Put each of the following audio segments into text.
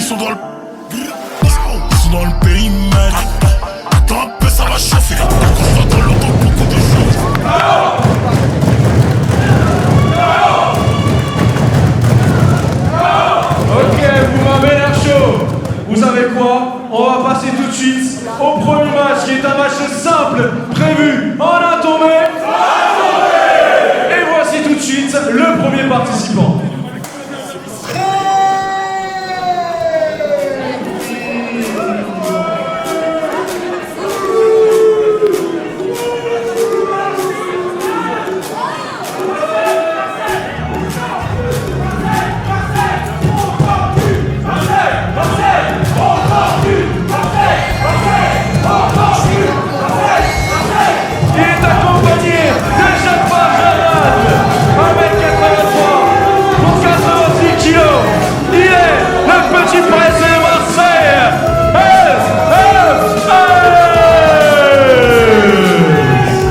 sont dans le. Ils sont dans le périmètre. Attends un peu, ça va chauffer. Quand je vois dans l'auto, beaucoup de choses. Ok, vous m'avez l'air chaud. Vous savez quoi? On va passer tout de suite au premier match qui est un match simple, prévu en un tombé. Et voici tout de suite le premier participant.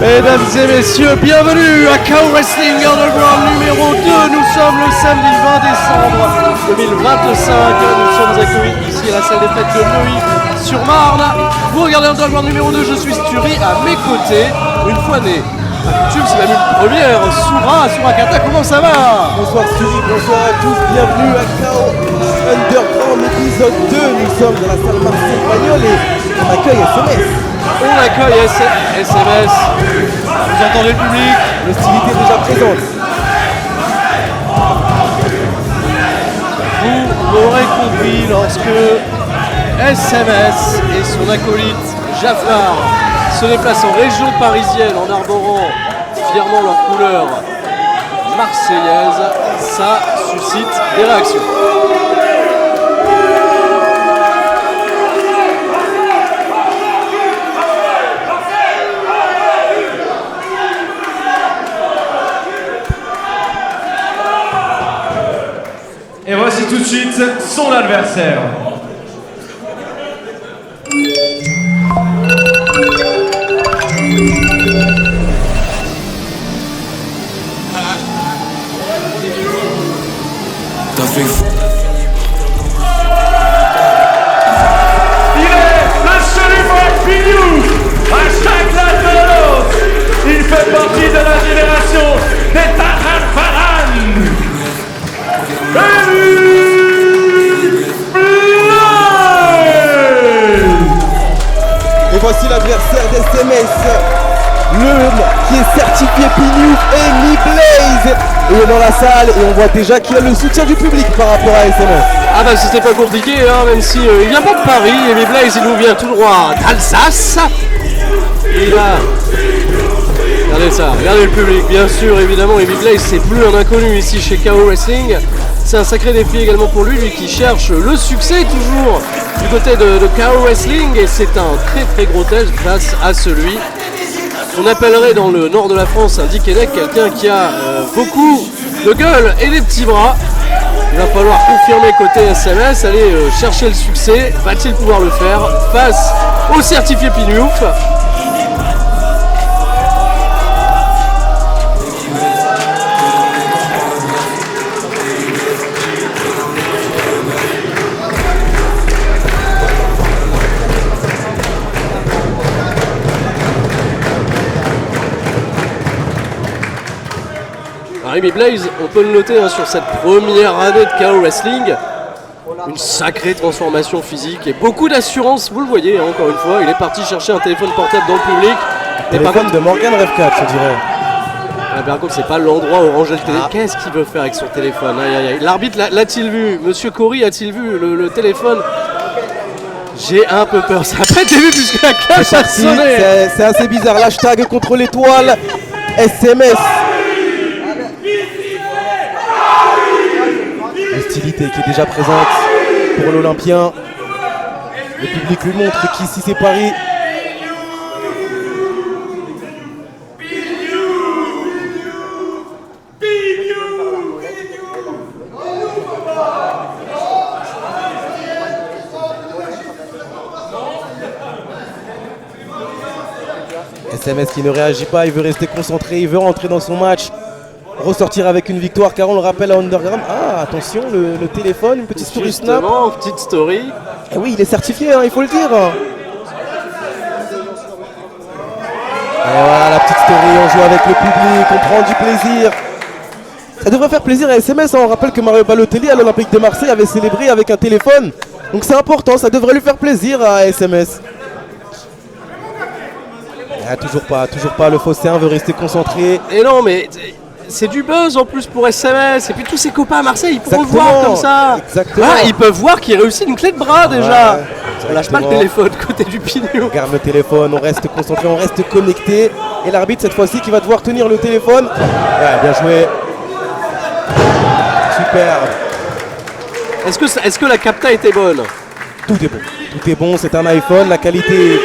Mesdames et messieurs, bienvenue à KO Wrestling Underground numéro 2. Nous sommes le samedi 20 décembre 2025. Nous sommes accueillis ici à la salle des fêtes de Neuilly-sur-Marne. Vous regardez Underground numéro 2, je suis Sturi à mes côtés. Une fois né, à coutume, c'est même une première. Surakata, comment ça va? Bonsoir Sturi, bonsoir à tous. Bienvenue à KO Underground épisode 2. Nous sommes dans la salle Marcel Pagnol et on accueille SMS. On accueille SMS. Vous entendez le public? L'hostilité est déjà présente. Vous l'aurez compris lorsque SMS et son acolyte Jafar se déplacent en région parisienne en arborant fièrement leur couleur marseillaise, ça suscite des réactions. Et voici tout de suite son adversaire. T'as fait fou. Il est le Célébrate Pignou, hashtag Latvelos. Il fait partie de la génération des Taran Faran. Et voici l'adversaire d'SMS, l'homme qui est certifié Pignou, Amy Blaze. Il est dans la salle et on voit déjà qu'il y a le soutien du public par rapport à SMS. Ah bah c'était pas compliqué, hein, même si il vient pas de Paris, Amy Blaze il nous vient tout droit d'Alsace. Et là, regardez ça, regardez le public, bien sûr, évidemment, Amy Blaze c'est plus un inconnu ici chez KO Wrestling. C'est un sacré défi également pour lui qui cherche le succès toujours du côté de KO Wrestling, et c'est un très très gros test face à celui qu'on appellerait dans le nord de la France un Dick Henneck, quelqu'un qui a beaucoup de gueule et des petits bras. Il va falloir confirmer côté SMS, aller chercher le succès. Va-t-il pouvoir le faire face au certifié Pignouf? Amy Blaze, on peut le noter hein, sur cette première année de KO Wrestling, une sacrée transformation physique et beaucoup d'assurance, vous le voyez hein, encore une fois, il est parti chercher un téléphone portable dans le public. Téléphone de Morgan Revcat, je dirais. Ah, par contre, c'est pas l'endroit où ranger le téléphone. Qu'est-ce qu'il veut faire avec son téléphone? Aïe, aïe, aïe. L'arbitre l'a-t-il vu? Monsieur Cory a-t-il vu le téléphone? J'ai un peu peur, ça n'a pas été vu puisque la cage a sonné. C'est assez bizarre, l'hashtag contre l'étoile, SMS. L'hostilité qui est déjà présente pour l'Olympien. Le public lui montre qu'ici c'est Paris. SMS qui ne réagit pas, il veut rester concentré, il veut rentrer dans son match. ressortir avec une victoire car on le rappelle à Underground. Ah attention, le téléphone, une petite story snap. Justement, petite story. Et oui, il est certifié, hein, il faut le dire. Et voilà la petite story, on joue avec le public, on prend du plaisir. Ça devrait faire plaisir à SMS, hein. On rappelle que Mario Balotelli à l'Olympique de Marseille avait célébré avec un téléphone. Donc c'est important, ça devrait lui faire plaisir à SMS. Ah, toujours pas, le Phocéen veut rester concentré. Et non, mais c'est du buzz en plus pour SMS. Et puis tous ses copains à Marseille, ils pourront le voir Exactement, comme ça. exactement. Ah, ils peuvent voir qu'il réussit une clé de bras déjà. Ouais, On lâche pas le exactement. téléphone côté du Pignou. On regarde le téléphone, on reste concentré, on reste connecté. Et l'arbitre cette fois-ci qui va devoir tenir le téléphone. Ouais, bien joué. Super. Est-ce que la capta était bonne? Tout est bon. Tout est bon, c'est un iPhone, la qualité.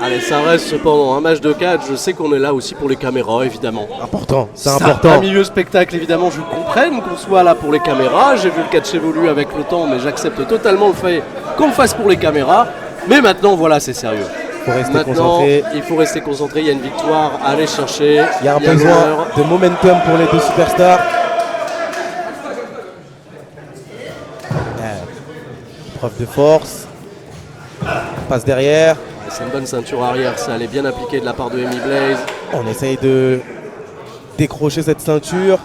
Allez, ça reste cependant un match de 4. Je sais qu'on est là aussi pour les caméras, évidemment. Important, c'est Un important. milieu spectacle, évidemment, je comprenne qu'on soit là pour les caméras. J'ai vu le catch évoluer avec le temps, mais j'accepte totalement le fait qu'on le fasse pour les caméras. Mais maintenant, voilà, c'est sérieux. Faut rester Maintenant, concentré. il faut rester concentré. Il y a une victoire à aller chercher. Il y a un l'honneur. besoin de momentum pour les deux superstars. Preuve de force. Passe derrière. C'est une bonne ceinture arrière, ça. Elle est bien appliquée de la part de Amy Blaze. On essaye de décrocher cette ceinture.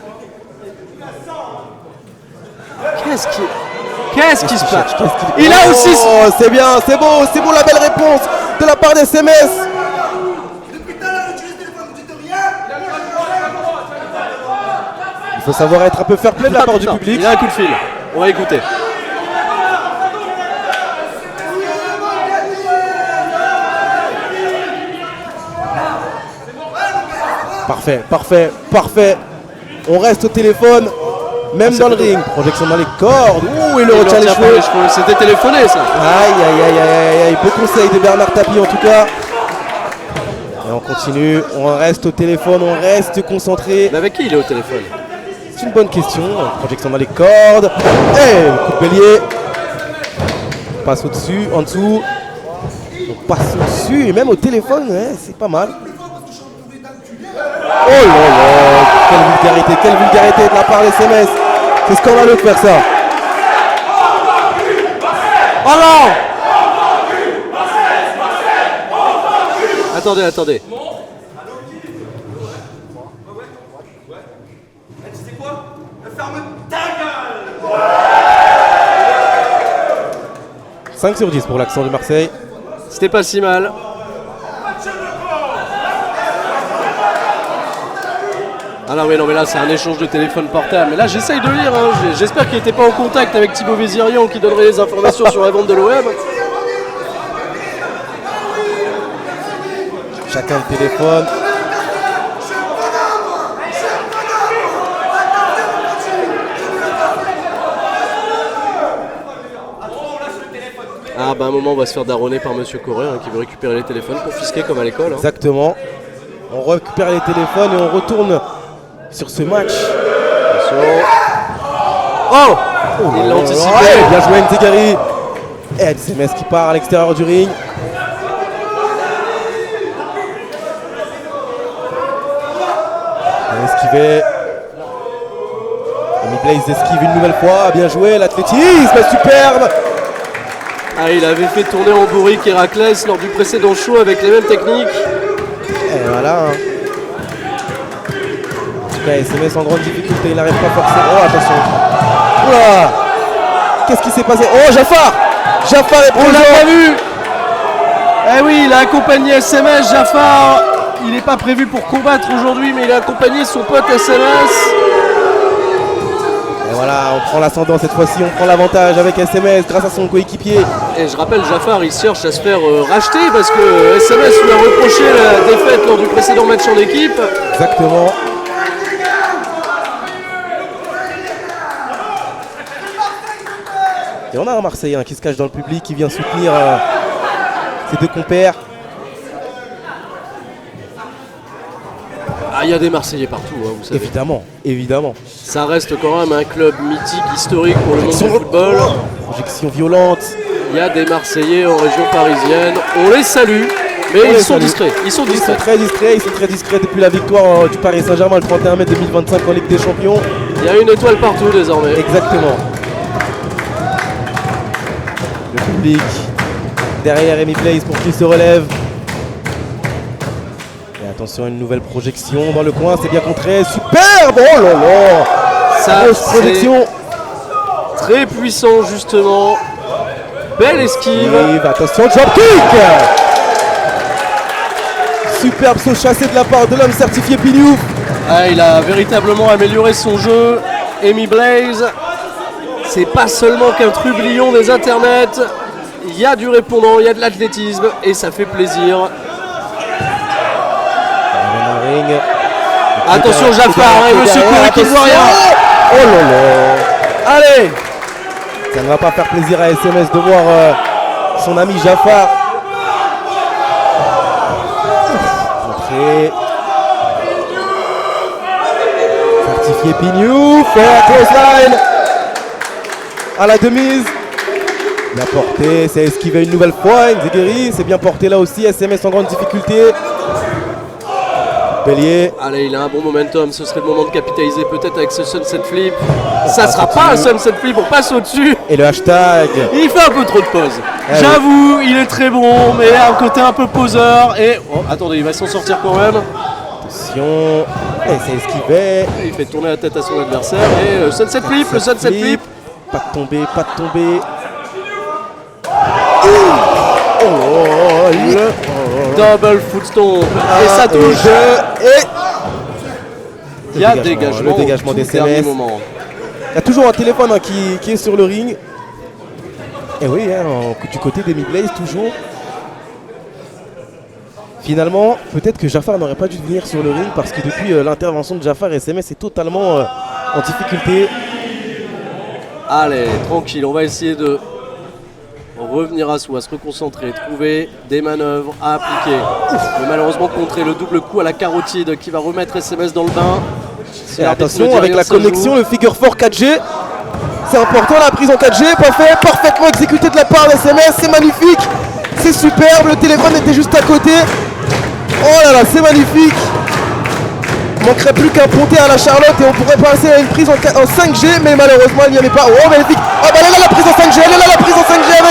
Qu'est-ce qui se passe? Qu'est-ce qu'il- Il a aussi... Oh, c'est bien, c'est beau la belle réponse de la part d'SMS. Il faut savoir être un peu fair play de la part du Putain, public. Il a un coup de fil. On va écouter. Parfait. On reste au téléphone, même dans le ring. Projection dans les cordes. Ouh, il le retient les cheveux. C'était téléphoné, ça. Aïe. Beau conseil de Bernard Tapie en tout cas. Et on continue, on reste au téléphone, on reste concentré. Mais avec qui il est au téléphone? C'est une bonne question. Projection dans les cordes. Et le coup de bélier. On passe au-dessus, en dessous. On passe au-dessus et même au téléphone, ouais, c'est pas mal. Oh là là, quelle vulgarité de la part des SMS. C'est scandaleux de faire ça. Oh non! Attendez. « 5 sur 10 pour l'accent de Marseille. C'était pas si mal. Ah non, mais là c'est un échange de téléphone portable. Mais là j'essaye de lire, hein. J'espère qu'il n'était pas en contact avec Thibaut Vézirian qui donnerait les informations sur la vente de l'OM. Chacun le téléphone. Ah bah à un moment on va se faire daronner par Monsieur Corée qui veut récupérer les téléphones confisqués comme à l'école. Hein. Exactement. On récupère les téléphones et on retourne sur ce match. Attention. Oh, il l'a anticipé. Ouais, bien joué Nzegari. Et SMS qui part à l'extérieur du ring. Esquivé. Amy Blaze esquive une nouvelle fois. Bien joué, l'athlétisme superbe. Ah, il avait fait tourner en bourrique Héraclès lors du précédent show avec les mêmes techniques. Et voilà. Hein. En tout cas, SMS en grande difficulté, il n'arrive pas forcément. Oh, attention. Oula. Qu'est-ce qui s'est passé? Oh, Jafar est On l'a présent. pas vu. Eh oui, il a accompagné SMS, Jafar. Il n'est pas prévu pour combattre aujourd'hui, mais il a accompagné son pote SMS. Et voilà, on prend l'ascendant cette fois-ci, on prend l'avantage avec SMS grâce à son coéquipier. Et je rappelle, Jafar, il cherche à se faire racheter parce que SMS lui a reproché la défaite lors du précédent match en équipe. Exactement. Et on a un Marseillais qui se cache dans le public, qui vient soutenir ses deux compères. Ah, il y a des Marseillais partout, hein, vous savez. Évidemment, évidemment. Ça reste quand même un club mythique, historique pour le monde du football. Projection violente. Il y a des Marseillais en région parisienne. On les salue, mais On ils les sont salue. discrets. Ils sont Ils sont discrets. très discrets depuis la victoire du Paris Saint-Germain le 31 mai 2025 en Ligue des Champions. Il y a une étoile partout désormais. Exactement. Le public derrière Amy Blaze pour qu'il se relève. Et attention, une nouvelle projection dans le coin, c'est bien contré. Superbe. Oh là là. Ça, Grosse c'est projection. très puissant justement. Belle esquive. Attention, drop kick. Superbe saut chassé de la part de l'homme certifié Pignouf. Ah, il a véritablement amélioré son jeu. Amy Blaze, c'est pas seulement qu'un trublion des internets. Il y a du répondant, il y a de l'athlétisme et ça fait plaisir. Dans le ring. Attention Jaffar, et monsieur Coury qui ne voit rien. Oh là là. Allez. Ça ne va pas faire plaisir à SMS de voir son ami Jaffar. Entrée. Certifié Pignouf. Clothesline. À la demise. Bien porté, c'est esquivé une nouvelle fois. Nzegeri, c'est bien porté là aussi. SMS en grande difficulté. Bélier. Allez, il a un bon momentum, ce serait le moment de capitaliser peut-être avec ce sunset flip. Ça sera pas un sunset flip, on passe au-dessus. Et le hashtag. Il fait un peu trop de pause. Ah J'avoue, il est très bon, mais à un côté un peu poseur. Et oh, attendez, il va s'en sortir quand même. Attention. Et c'est esquivé. Il fait tourner la tête à son adversaire. Et le sunset flip, le sunset flip. Pas de tomber, pas de tomber. Oh, Double foot stomp. Et ça touche. Et Il y a dégagement, le dégagement au des tout dernier SMS. moment. Il y a toujours un téléphone qui est sur le ring. Et oui, du côté d'Amy Blaze, toujours. Finalement, peut-être que Jaffar n'aurait pas dû venir sur le ring parce que depuis l'intervention de Jaffar, SMS est totalement en difficulté. Allez, tranquille, on va essayer de revenir à soi, se reconcentrer, trouver des manœuvres à appliquer. Mais malheureusement contrer le double coup à la carotide qui va remettre SMS dans le bain. Si Et l'arbitre ne attention dit avec rien, la ça joue. connexion, le figure 4 4G. C'est important, la prise en 4G, pas fait, parfaitement exécuté de la part d'SMS, c'est magnifique. C'est superbe, le téléphone était juste à côté. Oh là là, c'est magnifique. Il manquerait plus qu'un ponté à la Charlotte et on pourrait passer à une prise en 5G, mais malheureusement il n'y en est pas. Oh magnifique. Oh bah elle est là la prise en 5G, elle est là la prise en 5G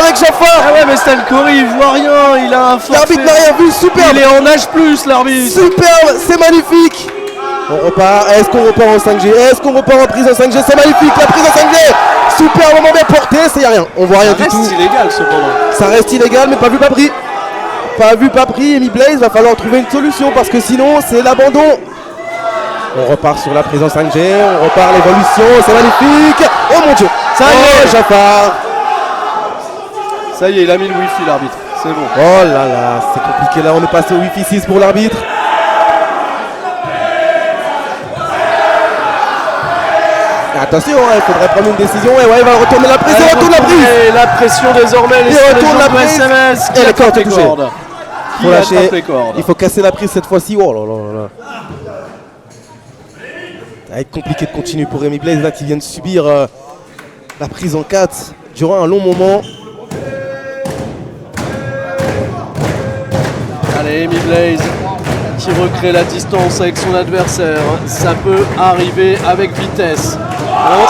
avec Jaffar. Ah ouais, mais Stan Corey, il voit rien, il a un forfait. L'arbitre n'a rien vu, superbe. Il est en H+, l'arbitre. Superbe, c'est magnifique. On repart, est-ce qu'on repart en 5G? Est-ce qu'on repart en prise en 5G? C'est magnifique, la prise en 5G. Super moment bien porté, c'est rien, on voit rien Ça du reste tout. illégal cependant. Ça reste illégal, mais pas vu, pas pris. Pas vu, pas pris, Amy Blaze, va falloir trouver une solution parce que sinon c'est l'abandon. On repart sur la prise en 5G, on repart l'évolution, c'est magnifique. Oh mon dieu, Ça y est. Jaffar. Ça y est, il a mis le wifi l'arbitre, c'est bon. Oh là là, c'est compliqué là, on est passé au Wi-Fi 6 pour l'arbitre. Attention, il faudrait prendre une décision. Et ouais, il va retourner la prise, il retourne la prise. Et la pression désormais, les Il retourne la de prise. SMS qui Et les cordes attrape les touchées. cordes. Qui Faut lâcher. attrape les cordes. Il faut casser la prise cette fois-ci. Oh là là là là. Ça va être compliqué de continuer pour Amy Blaze là qui vient de subir la prise en 4 durant un long moment. Allez, Amy Blaze qui recrée la distance avec son adversaire. Ça peut arriver avec vitesse. Voilà,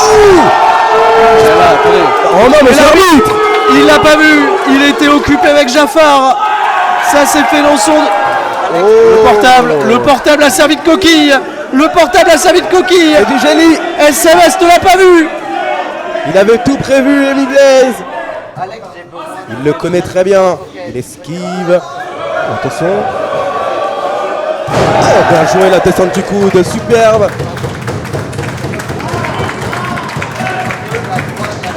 attendez. Oh non, mais Et c'est l'arbitre. Il l'a pas vu, il était occupé avec Jaffar. Ça s'est fait dans son... Le portable a servi de coquille. Le portable a servi de coquille. C'est du génie. SMS ne l'a pas vu. Il avait tout prévu, Amy Blaze. Il le connaît très bien. Il esquive. Attention. Oh, bien joué la descente du coude, superbe.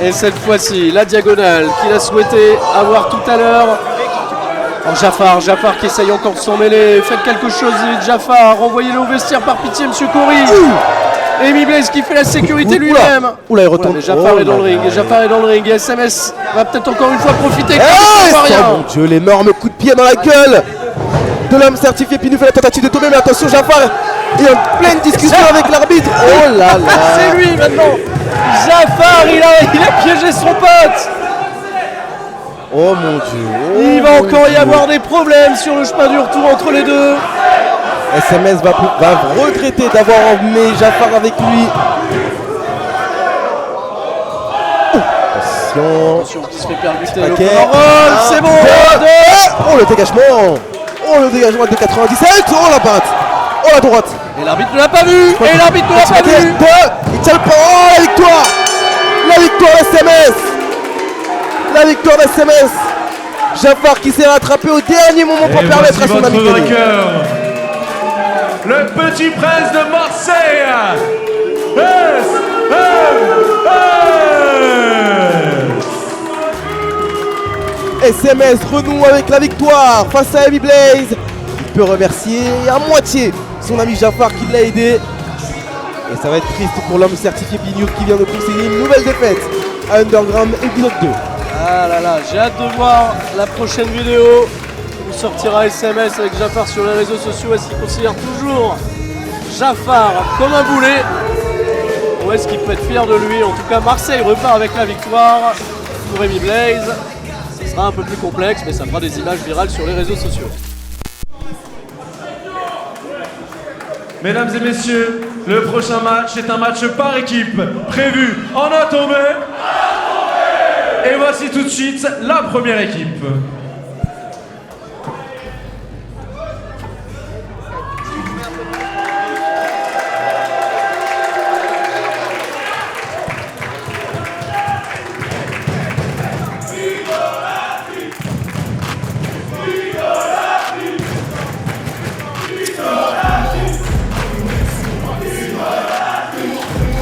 Et cette fois-ci, la diagonale qu'il a souhaité avoir tout à l'heure. Oh, Jaffar qui essaye encore de s'en mêler. Faites quelque chose, Jaffar. Envoyez-le au vestiaire par pitié, monsieur Corey. Amy Blaze qui fait la sécurité lui-même. Oula, il retourne. Ouais, mais Jaffar Oh est dans le là ring. là. Et Jaffar est dans le ring. Et SMS va peut-être encore une fois profiter. Eh, Il voit oh rien. mon dieu, l'énorme coup de pied dans la gueule de l'homme certifié. Puis nous fait la tentative de tomber, mais attention, Jafar est en pleine discussion avec l'arbitre. Oh là là. C'est lui maintenant. Jafar, il a piégé son pote. Oh mon dieu. Oh Il va mon encore y Dieu. avoir des problèmes sur le chemin du retour entre les deux. SMS va regretter d'avoir emmené Jafar avec lui. Attention. Attention, qui se fait percuter. Ok. Le roll, c'est bon. Oh le dégagement. Oh le dégagement de 97. Oh la patte. Oh la droite. Et l'arbitre ne l'a pas vu. Et l'arbitre ne l'a pas vu. Il tient le point. Oh la victoire. La victoire SMS. La victoire d'SMS. Jafar qui s'est rattrapé au dernier moment pour Et permettre voici à son ami de votre gagner. vainqueur, le petit prince de Marseille, SMS renoue avec la victoire face à Heavy Blaze. Il peut remercier à moitié son ami Jafar qui l'a aidé. Et ça va être triste pour l'homme certifié Bignoud qui vient de concéder une nouvelle défaite à Underground épisode 2. Ah là là, j'ai hâte de voir la prochaine vidéo où sortira SMS avec Jafar sur les réseaux sociaux. Est-ce qu'il considère toujours Jafar comme un boulet ou est-ce qu'il peut être fier de lui? En tout cas, Marseille repart avec la victoire pour Heavy Blaze. Ce sera un peu plus complexe, mais ça fera des images virales sur les réseaux sociaux. Mesdames et messieurs, le prochain match est un match par équipe prévu en tombé. Et voici tout de suite la première équipe.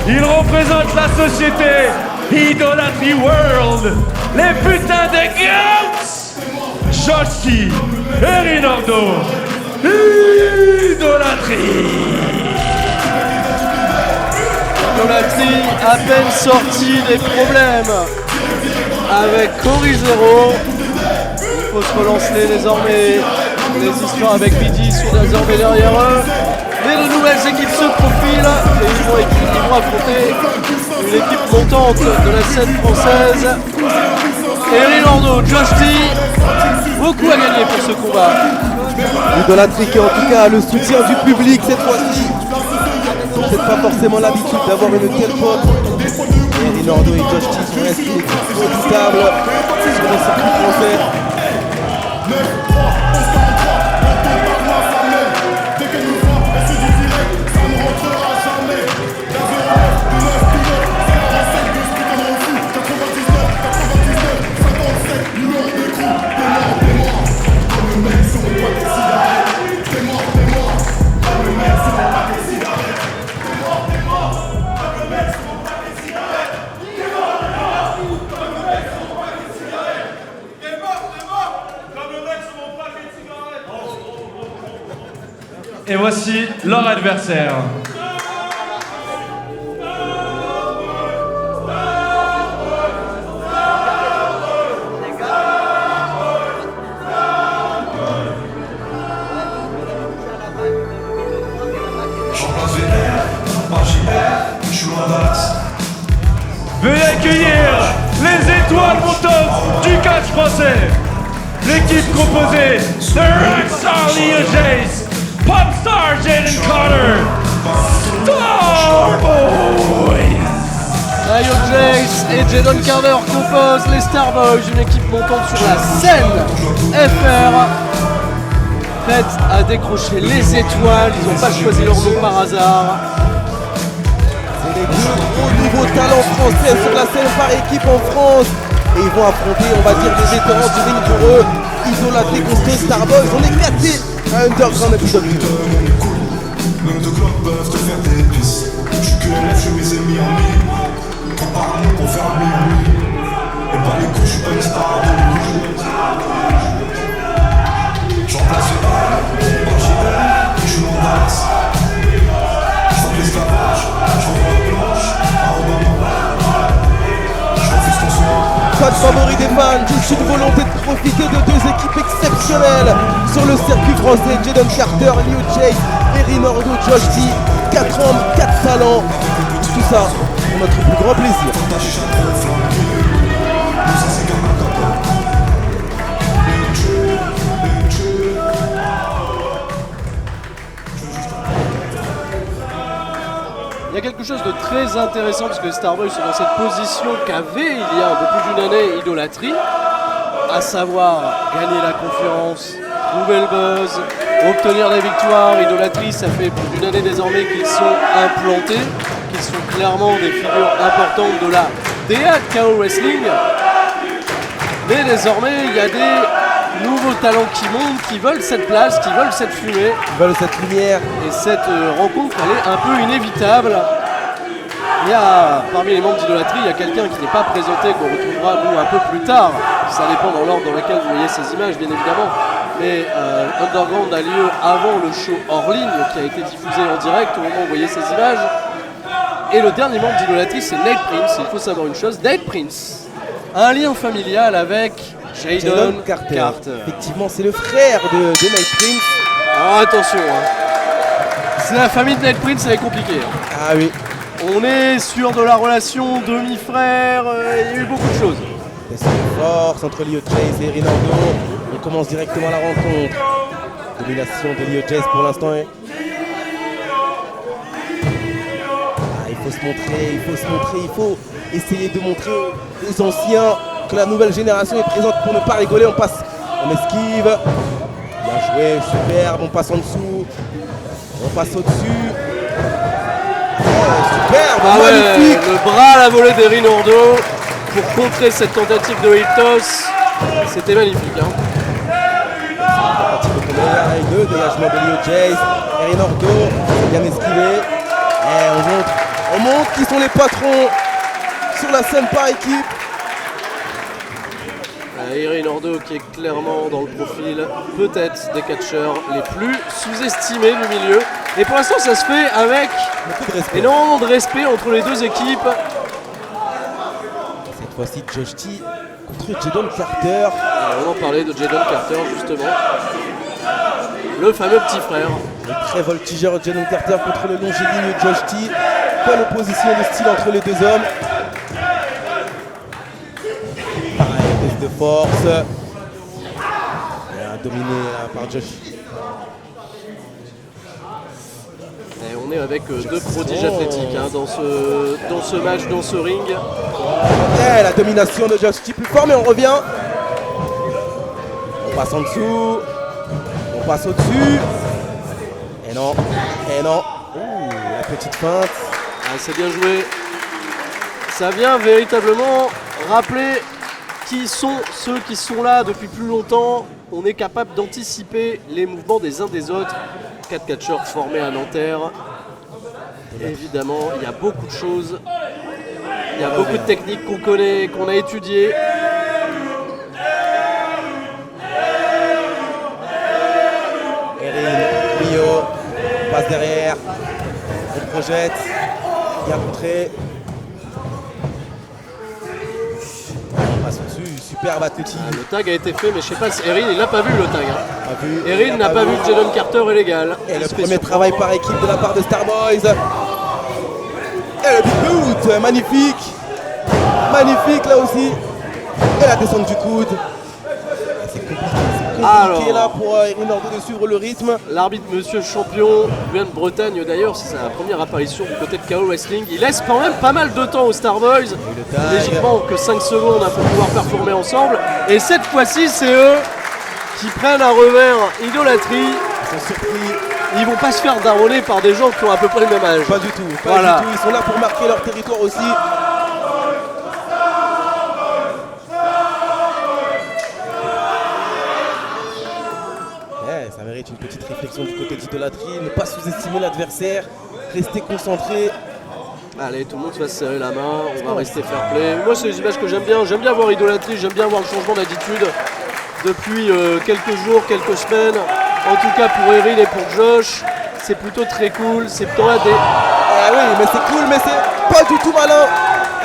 Il représente la société Idolatry World, les putains de Gouts, Joshi et Rinaldo. Idolatry. Idolatry à peine sorti des problèmes avec Cory Zero. Il faut se relancer désormais. Les histoires avec BD sont désormais derrière eux. Mais de nouvelles équipes se profilent et ils vont affronter une équipe montante de la scène française. Et Rinaldo, Josh T, beaucoup à gagner pour ce combat. Idolatry qui en tout cas a le soutien du public cette fois-ci. Ils n'ont peut-être pas forcément l'habitude d'avoir une telle pote. Et Rinaldo et Josh T qui restent une équipe redoutable sur le circuit français. Et voici leur adversaire. Veuillez accueillir les étoiles montantes du catch français. L'équipe composée de Rockstar Leo Jace, Popstar Jaden Carter, Starboy. Leo Jace et Jadon Carter composent les Starboys, une équipe montante sur la scène FR. Prête à décrocher les étoiles, ils n'ont pas choisi leur nom par hasard. C'est les deux gros nouveaux talents français sur la scène par équipe en France. Et ils vont affronter, on va dire, des vétérans du ring pour eux. Idolatry contre Starboys. On est éclaté à Underground épisode 2. Même deux clubs peuvent te faire des pistes. Je suis que l'élève, je mes amis en mille. Prépare un pour faire un million. Et pas les coups, je suis pas une star de j'en place les balles, je suis mon Dallas. Je vois l'esclavage, je revois la planche, à Obama. Je refuse ton soin, fan favori des fans, juste une volonté de profiter de deux équipes exceptionnelles sur le circuit français. Jadon Carter, Leo Chase, Erin Ordo, Josh T. 4 hommes, 4 talents. Tout ça pour notre plus grand plaisir. Il y a quelque chose de très intéressant parce que les Starboys sont dans cette position qu'avait il y a un peu plus d'une année Idolâtrie, à savoir gagner la conférence, trouver le buzz, obtenir la victoire. Idolâtrie, ça fait plus d'une année désormais qu'ils sont implantés, qu'ils sont clairement des figures importantes de la DA de KO Wrestling. Mais désormais, il y a des nouveaux talents qui montent, qui veulent cette place, qui veulent cette fumée. Ils veulent cette lumière. Et cette rencontre, elle est un peu inévitable. Il y a, parmi les membres d'Idolâtrie, il y a quelqu'un qui n'est pas présenté, qu'on retrouvera nous un peu plus tard. Ça dépend dans l'ordre dans lequel vous voyez ces images, bien évidemment. Mais Underground a lieu avant le show hors ligne, qui a été diffusé en direct au moment où vous voyez ces images. Et le dernier membre d'Idolâtrie, c'est Nate Prince. Il faut savoir une chose, Nate Prince a un lien familial avec Jadon Carter. Effectivement, c'est le frère de Nate Prince. Alors attention, c'est la famille de Nate Prince, elle est compliquée. Ah oui. On est sur de la relation demi-frère, il y a eu beaucoup de choses. Test de force entre Leo Chase et Erin Ordo. On commence directement la rencontre. Domination de Leo Chase pour l'instant. Il faut se montrer, il faut essayer de montrer aux anciens que la nouvelle génération est présente pour ne pas rigoler. On passe, on esquive. Bien joué, superbe, on passe en dessous. On passe au-dessus. Superbe, magnifique. Le bras à la volée d'Erin Ordo pour contrer cette tentative de hip toss. C'était magnifique. Le dégagement de Leo Chase. Erin Ordo, bien esquivé. Et on montre qui sont les patrons sur la scène par équipe. Erin Ordo qui est clairement dans le profil peut-être des catcheurs les plus sous-estimés du milieu. Et pour l'instant ça se fait avec énormément de respect entre les deux équipes. Cette fois-ci Josh T contre Jadon Carter. On en parlait de Jadon Carter justement. Le fameux petit frère. Le très voltigeur Jadon Carter contre le longiligne Josh T. Quelle opposition de style entre les deux hommes. Pareil, test de force. Dominé par Josh. Et on est avec deux prodiges athlétiques dans ce match, dans ce ring. Et la domination de Josh T plus fort, mais on revient. On passe en dessous. On passe au-dessus. Et non. Ouh, la petite feinte. C'est bien joué. Ça vient véritablement rappeler qui sont ceux qui sont là depuis plus longtemps. On est capable d'anticiper les mouvements des uns des autres. 4 catcheurs formés à Nanterre. Évidemment, il y a beaucoup de choses. Il y a beaucoup de techniques qu'on connaît, qu'on a étudiées. Erin, Rio, passe derrière. On projette. Bien contré. On passe au-dessus, superbe athlétique. Le tag a été fait, mais je sais pas si Erin il l'a pas vu le tag. Erin Il n'a pas vu Jadon Carter illégal. Et le premier travail par équipe de la part de Starboys. Et le big boot, magnifique. Magnifique là aussi. Et la descente du coude. C'est compliqué là pour Erin Ordo de suivre le rythme. L'arbitre Monsieur Champion vient de Bretagne d'ailleurs, c'est sa première apparition du côté de KO Wrestling. Il laisse quand même pas mal de temps aux Starboys. Logiquement que 5 secondes pour pouvoir performer ensemble. Et cette fois-ci c'est eux qui prennent un revers Idolâtrie. Ils sont surpris. Ils vont pas se faire daronner par des gens qui ont à peu près le même âge. Pas du tout, du tout. Ils sont là pour marquer leur territoire aussi. Ça mérite une petite réflexion du côté d'Idolâtrie. Ne pas sous-estimer l'adversaire. Rester concentré. Allez, tout le monde se va se serrer la main. On va rester fair play. Moi, c'est les images que j'aime bien. J'aime bien voir Idolâtrie. J'aime bien voir le changement d'attitude depuis quelques jours, quelques semaines. En tout cas pour Erin et pour Josh, c'est plutôt très cool. C'est plutôt des... oui, mais c'est cool, mais c'est pas du tout malin.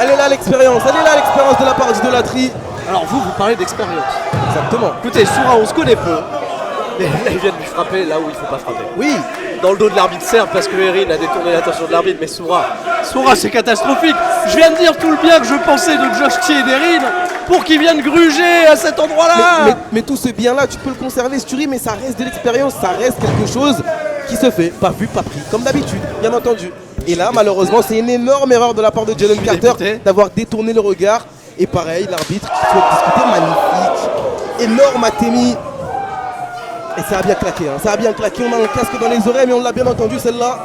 Elle est là l'expérience, de la part d'idolâtrie. Alors vous parlez d'expérience. Exactement. Écoutez, Soura, on se connaît peu. Mais là, il vient de lui frapper là où il faut pas frapper. Oui, Dans le dos de l'arbitre, certes, parce que Erin a détourné l'attention de l'arbitre, mais Soura, c'est catastrophique. Je viens de dire tout le bien que je pensais de Josh T et d'Erin pour qu'ils viennent gruger à cet endroit-là. mais tout ce bien-là, tu peux le conserver si tu ris, mais ça reste de l'expérience, ça reste quelque chose qui se fait, pas vu, pas pris, comme d'habitude, bien entendu. Et là, malheureusement, c'est une énorme erreur de la part de Jalen Carter dégoûté. d'avoir détourné le regard. Et pareil, l'arbitre qui souhaite discuter, magnifique. Énorme Atemi. Et ça a bien claqué, ça a bien claqué. On a un casque dans les oreilles, mais on l'a bien entendu celle-là.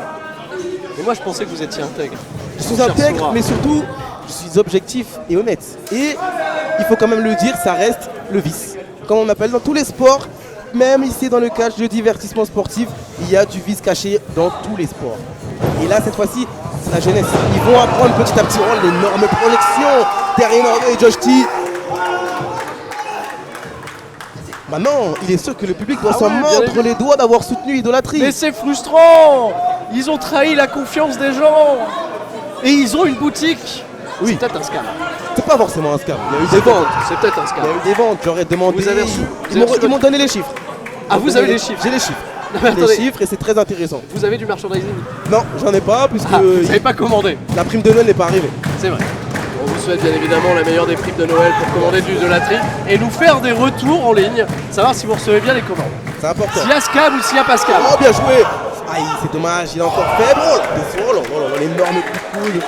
Mais moi, je pensais que vous étiez intègre. Je suis Cher intègre, Soura. mais surtout, je suis objectif et honnête. Et il faut quand même le dire, ça reste le vice. Comme on appelle dans tous les sports, même ici dans le catch de divertissement sportif, il y a du vice caché dans tous les sports. Et là, cette fois-ci, c'est la jeunesse. Ils vont apprendre petit à petit. Oh, l'énorme projection d'Erin Ordo et Josh T. Maintenant, il est sûr que le public doit s'en oui, bien mordre évidemment. les doigts d'avoir soutenu Idolâtrie. Mais c'est frustrant. Ils ont trahi la confiance des gens. Et ils ont une boutique. Oui. C'est peut-être un scam. C'est pas forcément un scam. Il y a eu des ventes. C'est peut-être un scam. Il y a eu des ventes. J'aurais demandé. Vous avez reçu- Ils m'ont- ils m'ont donné les chiffres. Ah, vous avez les chiffres. J'ai les chiffres. mais J'ai les attendez. chiffres et c'est très intéressant. Vous avez du merchandising? Non, j'en ai pas puisque Ah, vous n'avez pas commandé. la prime de Noël n'est pas arrivée. C'est vrai. On vous souhaite bien évidemment la meilleure des primes de Noël pour commander du Idolâtrie et nous faire des retours en ligne, savoir si vous recevez bien les commandes. C'est important. S'il y a scam ou s'il n'y a pas scam. Oh, bien joué. Aïe, c'est dommage, il est encore faible. Oh, là, l'énorme coup de coude.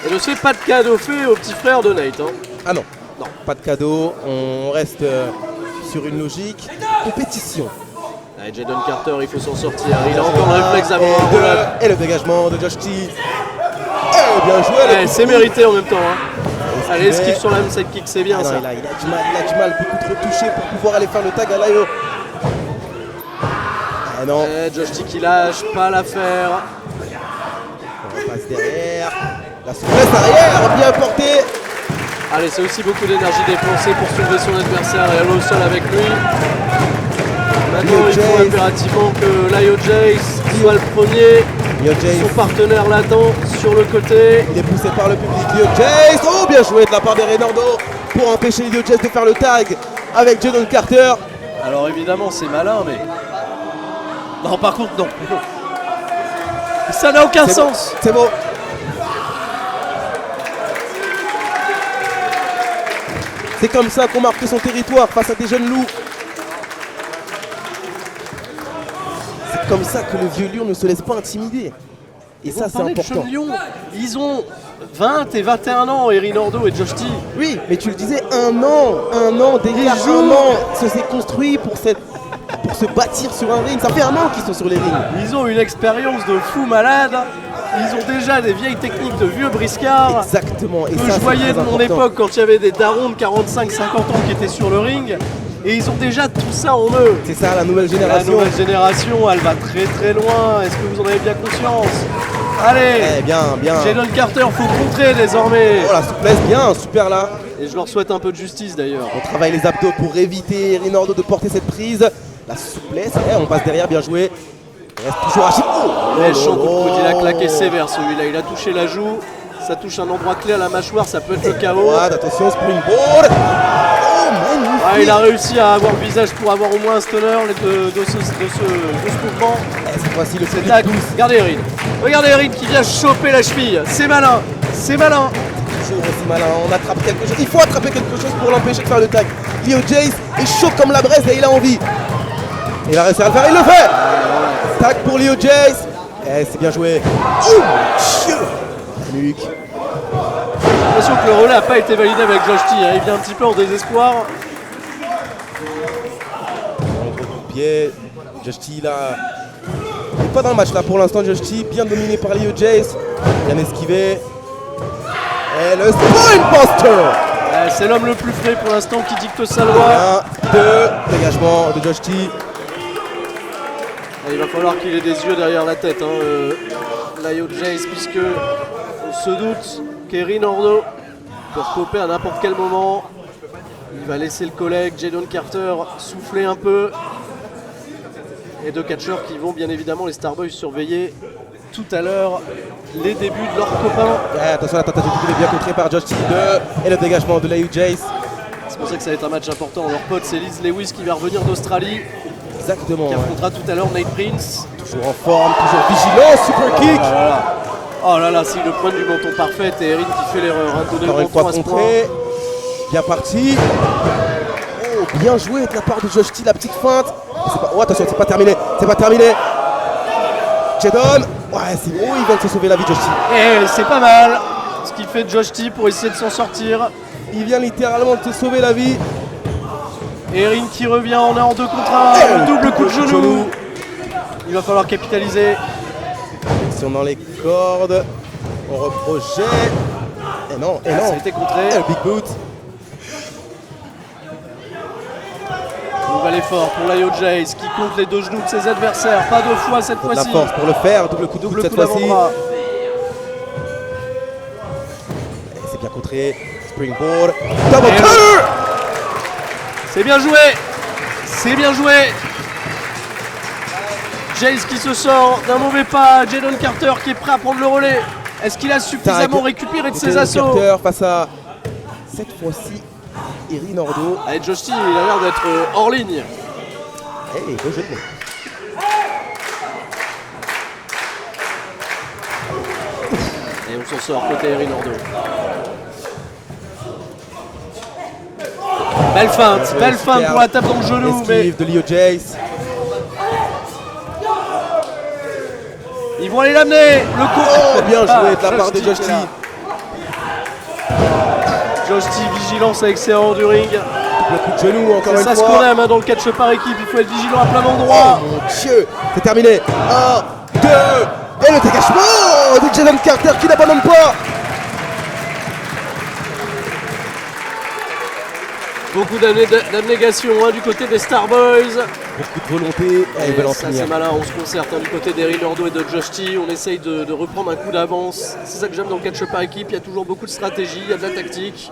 Et je sais pas de cadeau fait au petit frère de Nate. Hein. Ah non, non, pas de cadeau. On reste sur une logique compétition. Allez, Jadon Carter, il faut s'en sortir. Il a encore le réflexe avant un roll-up. Et le dégagement de Josh T. Eh, bien joué. le Ouais, coup c'est de coude. mérité en même temps. Hein. Allez, esquive sur la même side kick, c'est bien Ah non, ça. il a du mal, beaucoup trop touché pour pouvoir aller faire le tag à Laio. Ah non, Josh T qui lâche, pas l'affaire. on passe derrière. La souplesse arrière, bien portée. Allez, c'est aussi beaucoup d'énergie dépensée pour soulever son adversaire et aller au sol avec lui. Maintenant, Leo il faut Jace. impérativement que Lio Jace soit le premier. Leo Jace, Son partenaire l'attend sur le côté. il est poussé par le public. Leo Jace, oh bien joué de la part d'Erin Ordo pour empêcher Leo Jace de faire le tag avec Jadon Carter. Alors évidemment, c'est malin, mais... Non, par contre, non. Ça n'a aucun C'est beau, sens. c'est beau. C'est comme ça qu'on marque son territoire face à des jeunes loups. C'est comme ça que le vieux lion ne se laisse pas intimider. Et ça, Vous c'est parlez de important. jeunes lions. Ils ont 20 et 21 ans, Erin Ordo et Josh T. Oui, mais tu le disais, un an d'écart, Ils jouent. un an. Ça s'est construit pour se bâtir sur un ring. Ça fait un an qu'ils sont sur les rings. Ils ont une expérience de fou malade. Ils ont déjà des vieilles techniques de vieux briscards. Exactement. Et Que ça, je c'est voyais très de mon important. époque quand il y avait des darons de 45-50 ans qui étaient sur le ring. Et ils ont déjà tout ça en eux. C'est ça, la nouvelle La génération. nouvelle génération, elle va très très loin. Est-ce que vous en avez bien conscience? Allez, Eh bien, bien. Jadon Carter, faut contrer désormais. Oh, la souplesse, bien, super là. Et je leur souhaite un peu de justice d'ailleurs. On travaille les abdos pour éviter Erin Ordo de porter cette prise. La souplesse, on passe derrière, bien joué. Il reste toujours Hachim. Oh, Méchant coup de coude, il a claqué sévère celui-là. Il a touché la joue. Ça touche un endroit clé à la mâchoire, ça peut être le chaos. Attention, springboard. Oh, magnifique. Ah, il a réussi à avoir le visage pour avoir au moins un stunner de ce mouvement. Eh, cette fois-ci, le C'est public tac. douce. Regardez Erin. Regardez Erin qui vient choper la cheville. C'est malin. C'est malin. Toujours aussi malin, on attrape quelque chose. Il faut attraper quelque chose pour l'empêcher de faire le tag. Leo Jace est chaud comme la braise et il a envie. Il va réussir à le faire, il le fait. Tag pour Leo Jace. Eh, c'est bien joué. Ouh, chieux. La nuque. J'ai l'impression que le relais n'a pas été validé avec Josh T. Il vient un petit peu en désespoir. Pied. Josh T là. Il n'est pas dans le match là pour l'instant. Josh T bien dominé par Leo Jace. Bien esquivé. Et le Spinebuster. C'est l'homme le plus frais pour l'instant qui dicte sa loi. 1, 2, dégagement de Josh T. Il va falloir qu'il ait des yeux derrière la tête, Lio Jace, puisque on se doute qu'Erin Ordo peut couper à n'importe quel moment. Il va laisser le collègue Jadon Carter souffler un peu. Et deux catcheurs qui vont bien évidemment les Starboys surveiller tout à l'heure les débuts de leurs copains. Ouais, attention, la tentative de est bien contrée par Josh T. Et le dégagement de Liu Jace. C'est pour ça que ça va être un match important. Leur pote, c'est Liz Lewis qui va revenir d'Australie, Exactement. qui Ouais. affrontera tout à l'heure Nate Prince. Toujours en forme, toujours vigilant, super kick. Oh là là, c'est le point du menton parfait et Erin qui fait l'erreur. Hein, donner Encore le une fois menton à ce point. contré. Bien parti. Oh, bien joué de la part de Josh T, la petite feinte. Oh, attention, c'est pas terminé. C'est pas terminé. Jedon. Ouais, c'est bon, il vient de se sauver la vie, Josh T. Et c'est pas mal ce qu'il fait Josh T pour essayer de s'en sortir. Il vient littéralement de se sauver la vie. Erin qui revient, on est en 2 contre 1. Le double coup de genou. Il va falloir capitaliser. Si on dans les cordes, on reprojette. Et non, et Ça a non. été contré. Et le big boot. Nouvel effort pour Liu Jace qui compte les 2 genoux de ses adversaires. Pas 2 fois cette De la fois-ci. force pour le faire. Double coup de coude Double cette coup fois-ci. d'avant-bras. Et c'est bien contré. Springboard. Double Et cover. C'est bien joué. C'est bien joué. Jace qui se sort d'un mauvais pas. Jadon Carter qui est prêt à prendre le relais. Est-ce qu'il a suffisamment récupéré de ses Jalen assauts? Carter face à cette fois-ci Erin Ordo. Allez, Josh T, il a l'air d'être hors ligne. Hey, beau jeu de mots. Et on s'en sort côté Erin Ordo. Belle feinte pour la tape dans le genou, mais Esquive de Liu Jace. ils vont aller l'amener. Le coup. Oh, bien joué de la part de Josh T T. qui est là. Josh T, vigilance à l'extérieur du ring. Le coup de genou encore C'est une ça ce fois. qu'on aime hein, dans le catch par équipe. Il faut être vigilant à plein d'endroits. Oh mon dieu, c'est terminé. 1, 2, et le dégagement de Jalen Carter qui n'abandonne pas. Beaucoup d'abnégation hein, du côté des Starboys. Beaucoup de volonté. Et ils veulent en Ça finir. c'est malin, on se concerte hein, du côté d'Erin Ordo et de Josh T. On essaye de reprendre un coup d'avance. C'est ça que j'aime dans le catch par équipe. Il y a toujours beaucoup de stratégie, il y a de la tactique.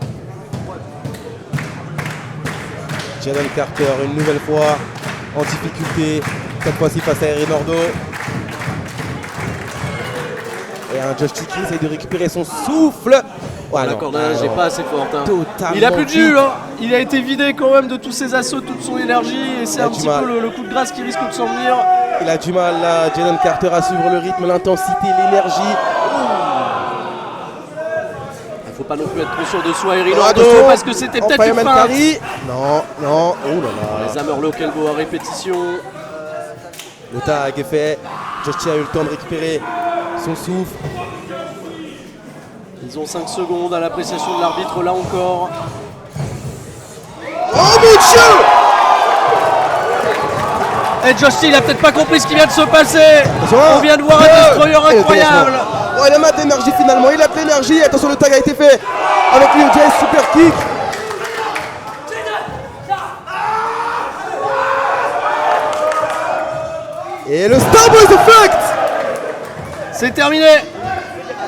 Jalen Carter une nouvelle fois en difficulté. Cette fois-ci face à Erin Ordo. Et un Josh T qui essaye de récupérer son souffle. Ouais, La non, cordage non. n'est pas assez forte. Hein. Totalement Il a plus de jus, vide. hein. Il a été vidé quand même de tous ses assauts, de toute son énergie. Et c'est Il a un du petit mal. peu le coup de grâce qui risque de s'en venir. Il a du mal là, Jalen Carter à suivre le rythme, l'intensité, l'énergie. Il faut pas non plus être trop sûr de soi, Erin Oh, Ordo, attention, parce que c'était peut-être une Fireman feinte. Carry. Non, non, oh là là. Les hammerlock elbow à répétition. Le tag est fait. Josh T a eu le temps de récupérer son souffle. Ils ont 5 secondes à l'appréciation de l'arbitre là encore. Oh mon dieu! Et Josh T, il a peut-être pas compris ce qui vient de se passer. Attention, On vient de voir un destroyer Et le incroyable. dégagement. Oh, il a mal d'énergie finalement, il a de l'énergie. Attention, le tag a été fait avec Liu Jace, super kick. Et le Starboys Effect. C'est terminé.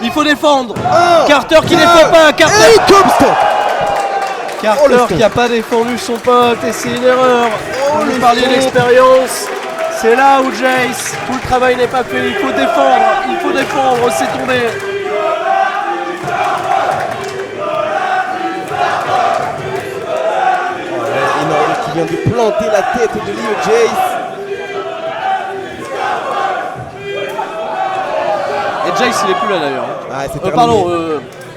Il faut défendre. Un, Carter qui deux, défend pas. Carter, Et come stop. Carter Oh, le stop. qui a pas défendu son pote et c'est une erreur. Vous le nous parliez stop. d'expérience. C'est là où Jace, tout le travail n'est pas fait. Il faut défendre, c'est tombé. Enorme qui vient de planter la tête de Liu Jace. Et Jace il est plus là d'ailleurs. Ah, c'est terminé. Pardon,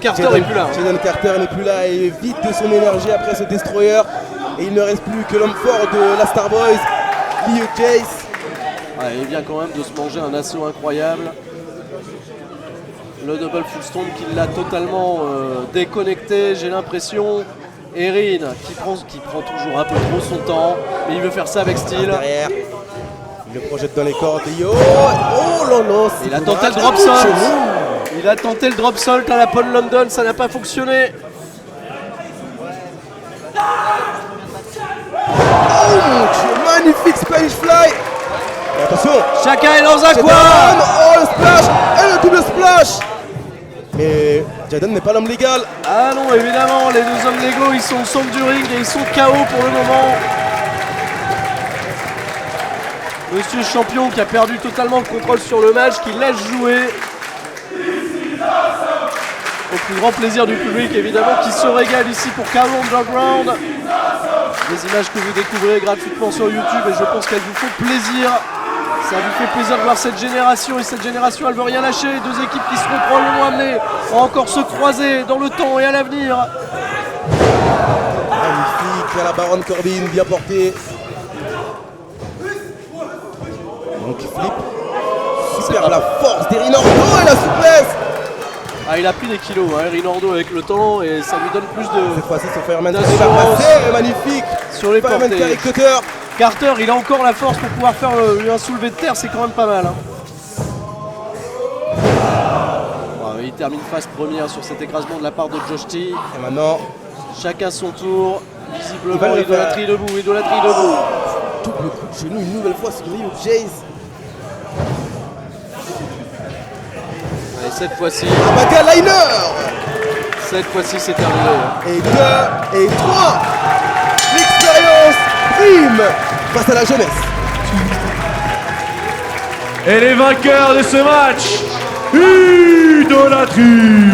Carter est plus là. hein. Jalen Carter n'est plus là et il est vide de son énergie après ce destroyer. Et il ne reste plus que l'homme fort de la Starboys, Liu Jace. Ouais, il vient quand même de se manger un assaut incroyable. Le double full stone qui l'a totalement déconnecté, j'ai l'impression. Erin qui prend toujours un peu trop son temps, mais il veut faire ça avec style. Derrière, il le projette dans les cordes. Et oh là là, c'est Il a dommage. tenté le drop Un coup de salt. genou. Il a tenté le drop salt à la Paul London, ça n'a pas fonctionné. Oh mon dieu, magnifique Spanish Fly. Et attention, Chacun est dans un Jadon. coin. Oh le splash et le double splash. Mais Jadon n'est pas l'homme légal. Ah non, évidemment, les deux hommes légaux, ils sont au centre du ring et ils sont KO pour le moment. Monsieur Champion qui a perdu totalement le contrôle sur le match, qui laisse jouer. Au plus grand plaisir du public évidemment, qui se régale ici pour KO Underground. Des images que vous découvrez gratuitement sur YouTube et je pense qu'elles vous font plaisir. Ça vous fait plaisir de voir cette génération et cette génération elle veut rien lâcher. Deux équipes qui seront probablement amenées à encore se croiser dans le temps et à l'avenir. Magnifique, à la Baronne Corbin, bien porté. Donc il flippe. Super la force d'Erinordo et la souplesse. Ah, il a pris des kilos, hein, Rinaldo avec le temps et ça lui donne plus de... Cette fois-ci son Fireman va d'assurance passer, magnifique. sur les Fireman portées. Carrick Cutter. Carter, il a encore la force pour pouvoir faire un soulevé de terre, c'est quand même pas mal. Hein. Bon, il termine phase première sur cet écrasement de la part de Josh T. Et maintenant, Chacun son tour, Il va visiblement le idolâtrie debout, idolâtrie debout. double coup de genou une nouvelle fois sur Rio Chase. Allez, cette fois-ci Baga Liner. c'est terminé. Et 2 et 3. L'expérience prime face à la jeunesse. Et les vainqueurs de ce match, Idolâtrie.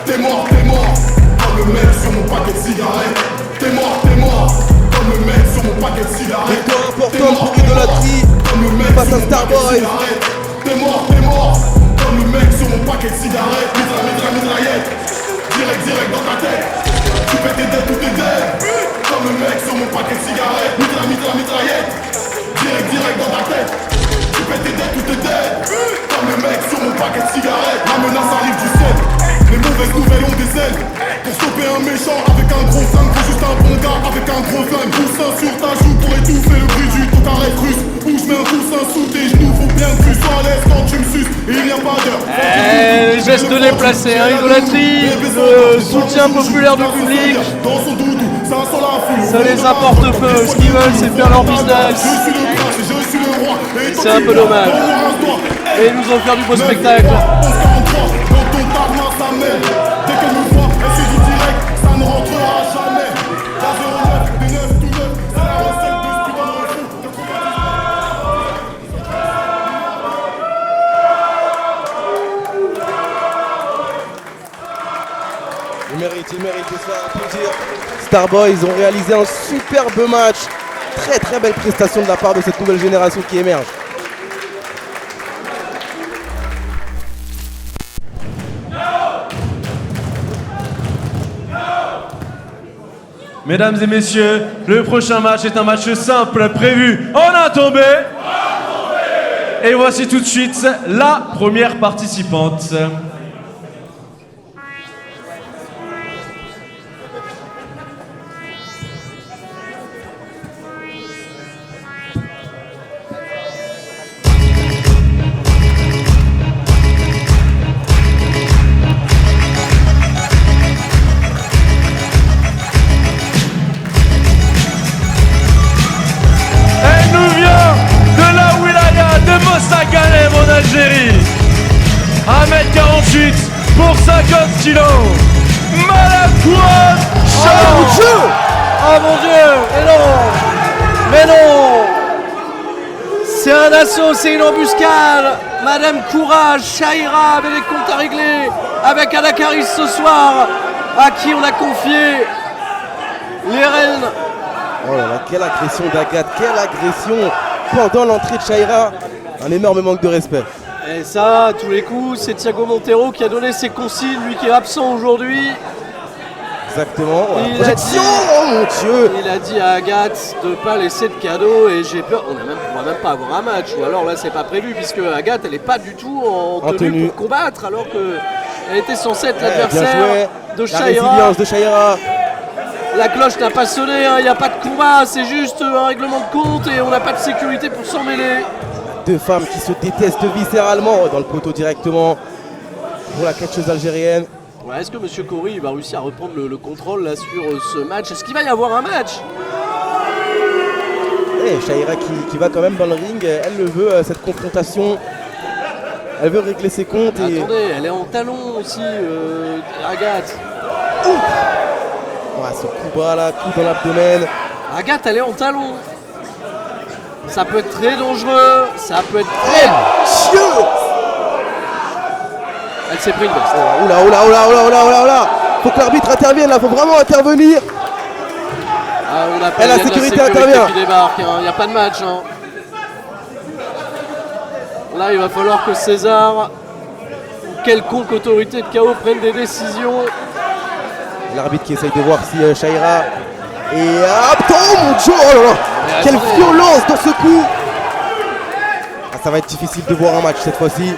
T'es mort, comme le mec sur mon paquet de cigarettes. T'es mort, comme le mec sur mon paquet de cigarettes. Victoire importante pour Idolâtrie face à Starboy. T'es mort, comme le mec sur mon paquet de cigarettes. Mitraillette, direct dans ta tête. Tu fais tes dettes ou tes dettes. Comme le mec sur mon paquet de cigarettes. Mitraillette, direct dans ta tête. Tu fais tes dettes ou tes dettes. Comme le mec sur mon paquet de cigarettes. La menace arrive du ciel. Les mauvaises nouvelles ont des ailes. Pour stopper un méchant avec un gros flingue, faut juste un bon gars avec un gros flingue. Coussin sur ta joue pour étouffer le bruit du ton arrêt russe. Où je mets un coussin sous tes genoux, faut bien que tu sois à l'aise quand tu me suces. Et il n'y a pas d'heure. Les gestes déplacés, hein, Idolâtrie, le soutien populaire du public. Dans son doudou, ça sent la foule. Ça les apporte peu, ce qu'ils veulent c'est faire leur business. Je suis le prince et je suis le roi. C'est un peu dommage. Et ils nous ont fait du beau spectacle. 11-43, dans ton tarma ça mène. Dès qu'elle me voit, elle se dit direct, ça ne rentrera jamais. La 09, des 9 tout neuf, c'est la recette de ce putain de fou. Il mérite de se faire plaisir. Starboy, ils ont réalisé un superbe match. Très belle prestation de la part de cette nouvelle génération qui émerge. Mesdames et messieurs, le prochain match est un match simple prévu en un tombé. Et voici tout de suite la première participante. Elle nous vient de la wilaya de Mostaganem en Algérie. 1m48 pour 50 kilos. Madame Kouad Oh mon Dieu! Oh mon Dieu! Et non! Mais non! C'est un assaut, c'est une embuscade! Madame Courage, Shaira avait les comptes à régler avec Alakaris ce soir, à qui on a confié les rênes. Oh là là, quelle agression d'Agathe, quelle agression pendant l'entrée de Shaira. Un énorme manque de respect. Et ça, à tous les coups, c'est Thiago Montero qui a donné ses consignes, lui qui est absent aujourd'hui. Exactement. Voilà. Il a Projection, dit- oh mon Dieu! Il a dit à Agathe de ne pas laisser de cadeau et j'ai peur, on va même pas avoir un match, ou alors là c'est pas prévu puisque Agathe elle est pas du tout en tenue pour combattre alors qu'elle était censée être Bien l'adversaire joué. de La Shaira. résilience de Shaira. La cloche n'a pas sonné, il n'y a pas de combat, c'est juste un règlement de compte et on n'a pas de sécurité pour s'en mêler. Deux femmes qui se détestent viscéralement dans le poteau directement pour la catcheuse algérienne. Ouais, est-ce que Monsieur Cory va réussir à reprendre le contrôle là sur ce match? Est-ce qu'il va y avoir un match? Et Shaira qui va quand même dans le ring, elle le veut, cette confrontation. Elle veut régler ses comptes et Attendez, elle est en talon aussi, Agathe. Ouais, ce coup bas là, coup dans l'abdomen. Agathe, elle est en talon. Ça peut être très dangereux. Ça peut être très... Chieux. Elle s'est pris une veste. Oula, oula, oula, oula, oula, oula, oula. Faut que l'arbitre intervienne là, faut vraiment intervenir. Ah, on appelle, Et la il y a de sécurité intervient. qui débarque, hein. Il n'y a pas de match. Hein. Là, il va falloir que César ou quelconque autorité de KO prenne des décisions. L'arbitre qui essaye de voir si Shaira et oh mon Dieu, oh là là. Quelle attendez. violence dans ce coup. Ah, ça va être difficile de voir un match cette fois-ci.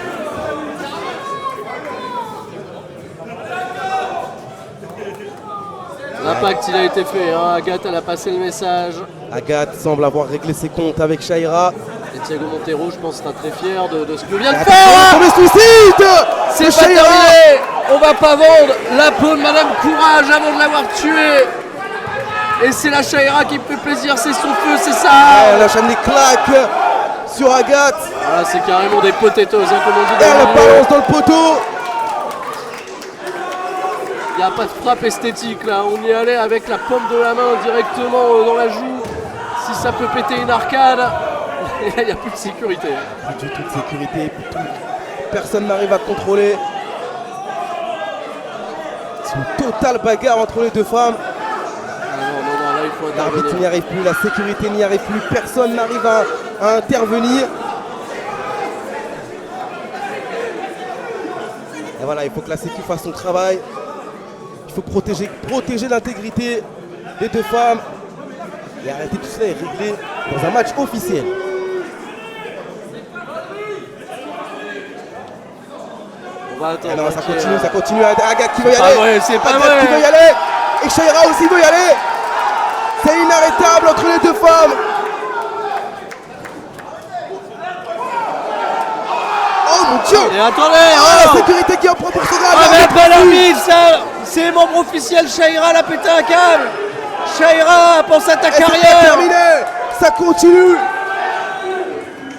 L'impact, il a été fait. Hein. Agathe, elle a passé le message. Agathe semble avoir réglé ses comptes avec Shaira. Et Thiago Montero, je pense, sera très fier de ce que vient de Attention, faire. le suicide. C'est de pas Shaira. terminé. On va pas vendre la peau de Madame Courage avant de l'avoir tuée. Et c'est la Shaira qui me fait plaisir. C'est son feu, c'est ça. Elle enchaîne des claques sur Agathe. Voilà, c'est carrément des potatoes, hein, comme on dit Et dans le elle balance dans le poteau. Il n'y a pas de frappe esthétique là, on y allait avec la paume de la main directement dans la joue. Si ça peut péter une arcade, il n'y a plus de sécurité. Plus du tout de sécurité, personne n'arrive à contrôler. C'est une totale bagarre entre les deux femmes. Ah non, là il faut L'arbitre intervenir. n'y arrive plus, la sécurité n'y arrive plus, personne n'arrive à intervenir. Et voilà, il faut que la sécu fasse son travail. Il faut protéger l'intégrité des deux femmes et arrêter tout cela et régler dans un match officiel. On va attendre. Et non, ça qu'il y ait, continue, ça continue. Agathe qui veut y pas aller. vrai, c'est pas Agathe vrai. qui veut y aller. Et Shaira aussi veut y aller. C'est inarrêtable entre les deux femmes. Oh mon Dieu. Et attendez, Ah, oh la sécurité qui en prend pour son grade. Ah mais après l'arbitre, ça, c'est membre officiel, Shaira, elle a pété un câble. Shaira, pense à ta Et c'est pas carrière. terminé. Ça continue.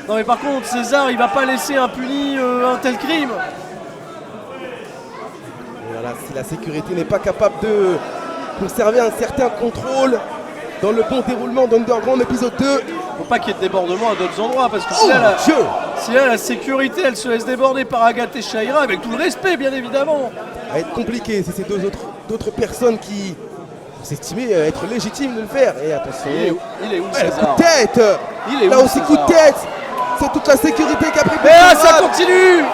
Non mais par contre, César, il va pas laisser impuni un tel crime. Voilà, si la sécurité n'est pas capable de conserver un certain contrôle dans le bon déroulement d'Underground épisode 2. Faut pas qu'il y ait de débordement à d'autres endroits, parce que Oh mon Dieu. si là, la sécurité, elle se laisse déborder par Agathe et Shaira, avec tout le respect, bien évidemment. Ça va être compliqué si c'est d'autres personnes qui s'estimaient être légitimes de le faire. Et attention. Il est où, Ouais, le coup César de tête. Il est Là où, aussi César coup de tête. C'est toute la sécurité qui a pris Mais là, plus de ça grade. continue.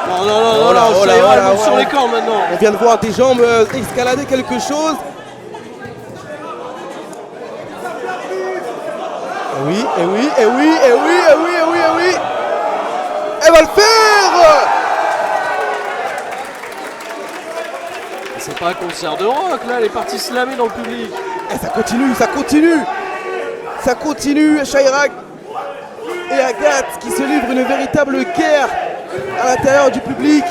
Non, non, non, Oh non, là, non, oh là, Shaira, oh elle là, monte oh sur là. les camps maintenant. On vient de voir des jambes escalader quelque chose. Et oui, et oui, et oui, et oui, et oui, et oui, et oui. Elle va le faire. C'est pas un concert de rock, là, elle est partie slammer dans le public. Et ça continue, ça continue. Ça continue, Shaira et Agathe qui se livrent une véritable guerre à l'intérieur du public.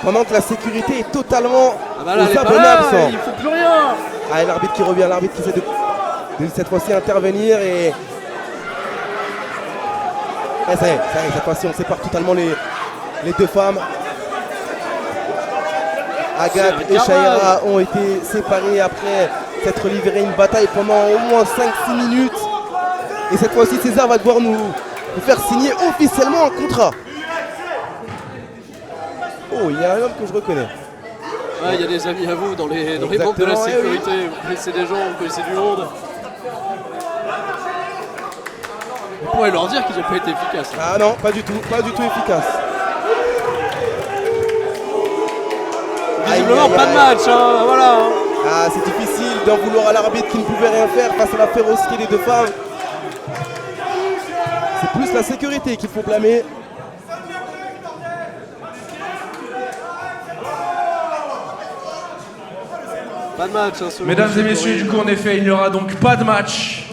Pendant que la sécurité est totalement Ah bah là, elle est aux pas abonnés là, absents. il faut plus rien. Ah, et l'arbitre qui revient, l'arbitre qui essaie de cette fois-ci intervenir et ça y est, cette fois-ci on sépare totalement les deux femmes. Agathe C'est et un Shaira ont été séparées après s'être livré une bataille pendant au moins 5-6 minutes. Et cette fois-ci César va devoir nous faire signer officiellement un contrat. Oh, il y a un homme que je reconnais. Ouais, il y a des amis à vous dans les membres de la Exactement, eh oui. sécurité. Vous connaissez des gens, vous connaissez du monde. Vous pourrez leur dire qu'ils n'ont pas été efficaces. Ah non, pas du tout efficace. Visiblement, Aïe, aïe, pas de aïe. match, hein, voilà. hein. Ah, c'est difficile d'en vouloir à l'arbitre qui ne pouvait rien faire face à la férocité des deux femmes. C'est plus la sécurité qu'il faut blâmer. Pas de match. Hein, selon Mesdames Monsieur et messieurs, Corrier. du coup, en effet, il n'y aura donc pas de match.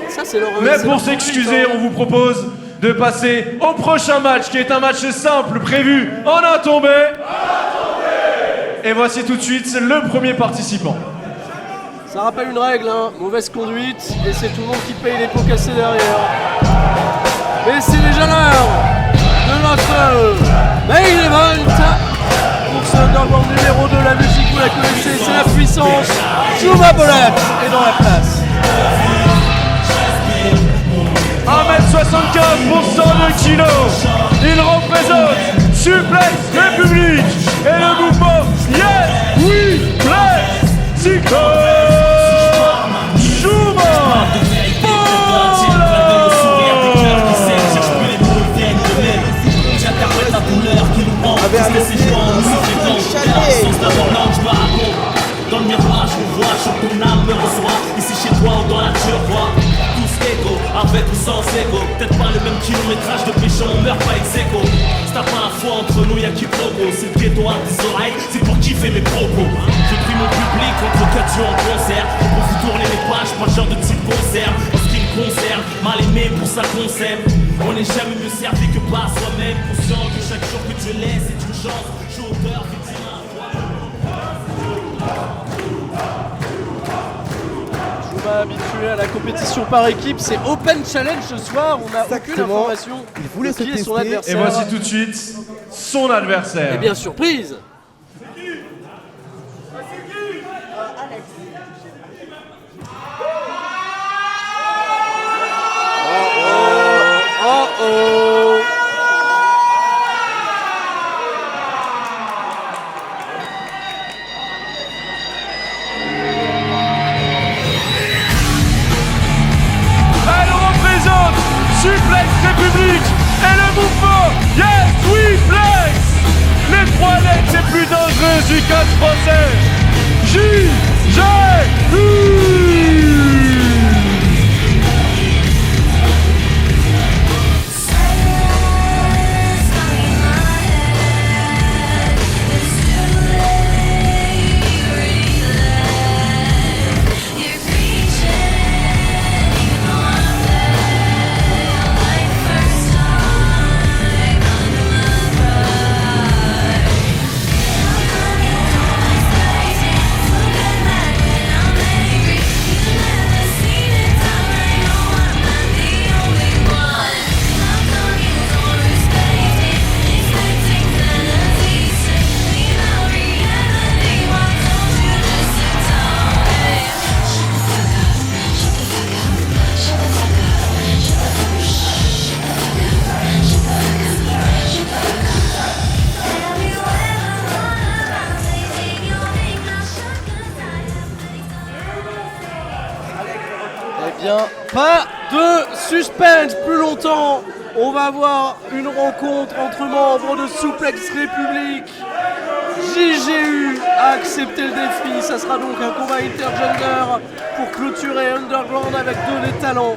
Ça, c'est leur. Mais c'est pour leur s'excuser, favorite, on vous propose de passer au prochain match qui est un match simple prévu en un tombé. Et voici tout de suite le premier participant. Ça rappelle une règle, hein, mauvaise conduite, et c'est tout le monde qui paye les pots cassés derrière. Mais c'est déjà l'heure de notre main event. Pour ce underground numéro 2, la musique, vous la connaissez, c'est la puissance. Chuma Bolak est dans la place. 1m75 de kilos. Il représente Suplex République et le mouvement Yes We Play Zico Chuma Avait annoncé dans le miroir, je me vois, je ton âme me reçoit. Ici chez toi ou dans la turquoise, tous égaux, avec ou sans ego. Peut-être pas le même kilométrage de péché, on meurt pas ex aequo. Si t'as pas la foi entre nous, y'a qui progo. C'est le ghetto à tes oreilles, c'est pour kiffer mes propos. Je prie mon public contre Kadio en concert. Pour vous tourner les pages, pas le genre de type concert. En ce qui me concerne, mal aimé pour ça qu'on s'aime. On n'est jamais mieux servi que par soi-même. Conscient que chaque jour que Dieu laisse est une chance. Je suis auteur, victime à Habitué à la compétition par équipe, c'est Open Challenge ce soir, on n'a aucune Exactement. information Il voulait de se qui est son tester. Et adversaire. voici tout de suite son adversaire. Et bien surprise. Oh oh. Elle représente Suplex République et le mouvement Yes We Flex. Les trois lettres les plus dangereuses du code français. J-J-U. Eh bien, pas de suspense plus longtemps. On va avoir une rencontre entre membres de Suplex République. JGU a accepté le défi. Ça sera donc un combat intergender pour clôturer Underground avec deux des talents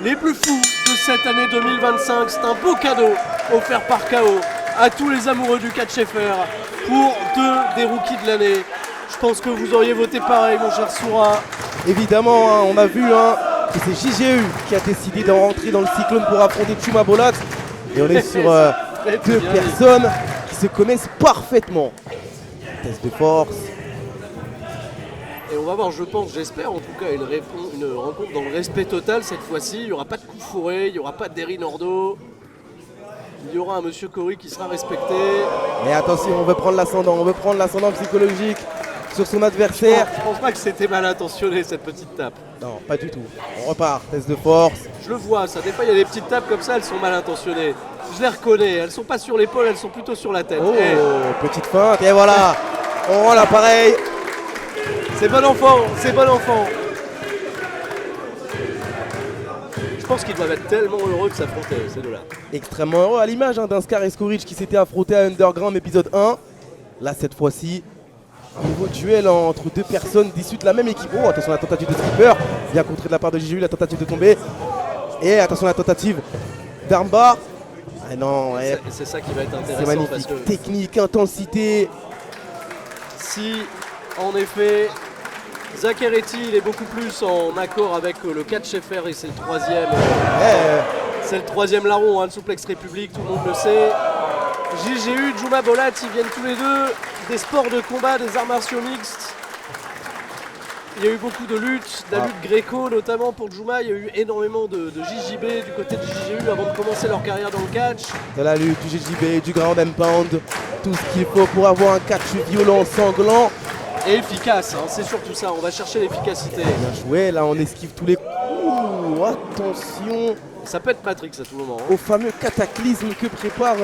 les plus fous de cette année 2025. C'est un beau cadeau offert par KO à tous les amoureux du catch FR pour deux des rookies de l'année. Je pense que vous auriez voté pareil, mon cher Soura. Évidemment, hein, on a vu que c'est JGU qui a décidé d'en rentrer dans le cyclone pour affronter Chuma Bolak. Et on est sur deux personnes qui se connaissent parfaitement. Test de force. Et on va voir, je pense, j'espère en tout cas, une rencontre dans le respect total cette fois-ci. Il n'y aura pas de coup fourré, il n'y aura pas de Derry Nordo. Il y aura un monsieur Cory qui sera respecté. Mais attention, on veut prendre l'ascendant psychologique sur son adversaire. Je pense pas que c'était mal intentionné cette petite tape. Non, pas du tout. On repart, test de force. Je le vois, ça. Des fois, il y a des petites tapes comme ça, elles sont mal intentionnées. Je les reconnais, elles sont pas sur l'épaule, elles sont plutôt sur la tête. Oh, Eh, petite feinte, et voilà. On rend l'appareil. c'est bon enfant, c'est bon enfant. Je pense qu'ils doivent être tellement heureux de s'affronter, ces deux-là. Extrêmement heureux à l'image d'un Scar et Scourge qui s'était affronté à Underground épisode 1. Là, cette fois-ci, un nouveau duel entre deux personnes issues de la même équipe. Oh, attention à la tentative de skipper. Bien contré de la part de JGU, la tentative de tomber. Et attention à la tentative d'armbar. Ah non, ouais, C'est ça qui va être c'est intéressant parce magnifique. que Technique, intensité. si, en effet, Zaccaretti il est beaucoup plus en accord avec le catch FR et c'est le troisième. C'est le troisième larron, hein, le Souplex République, tout le monde le sait. JGU, Djouma Bolat, ils viennent tous les deux des sports de combat, des arts martiaux mixtes. Il y a eu beaucoup de luttes, de la lutte gréco notamment pour Djouma. Il y a eu énormément de JJB du côté de JGU avant de commencer leur carrière dans le catch. De la lutte, du JJB, du ground and pound, tout ce qu'il faut pour avoir un catch violent, sanglant. Et efficace, hein, c'est surtout ça, on va chercher l'efficacité. Bien joué, là on esquive tous les coups. Attention Ça peut être Matrix à tout moment. Hein. au fameux cataclysme que prépare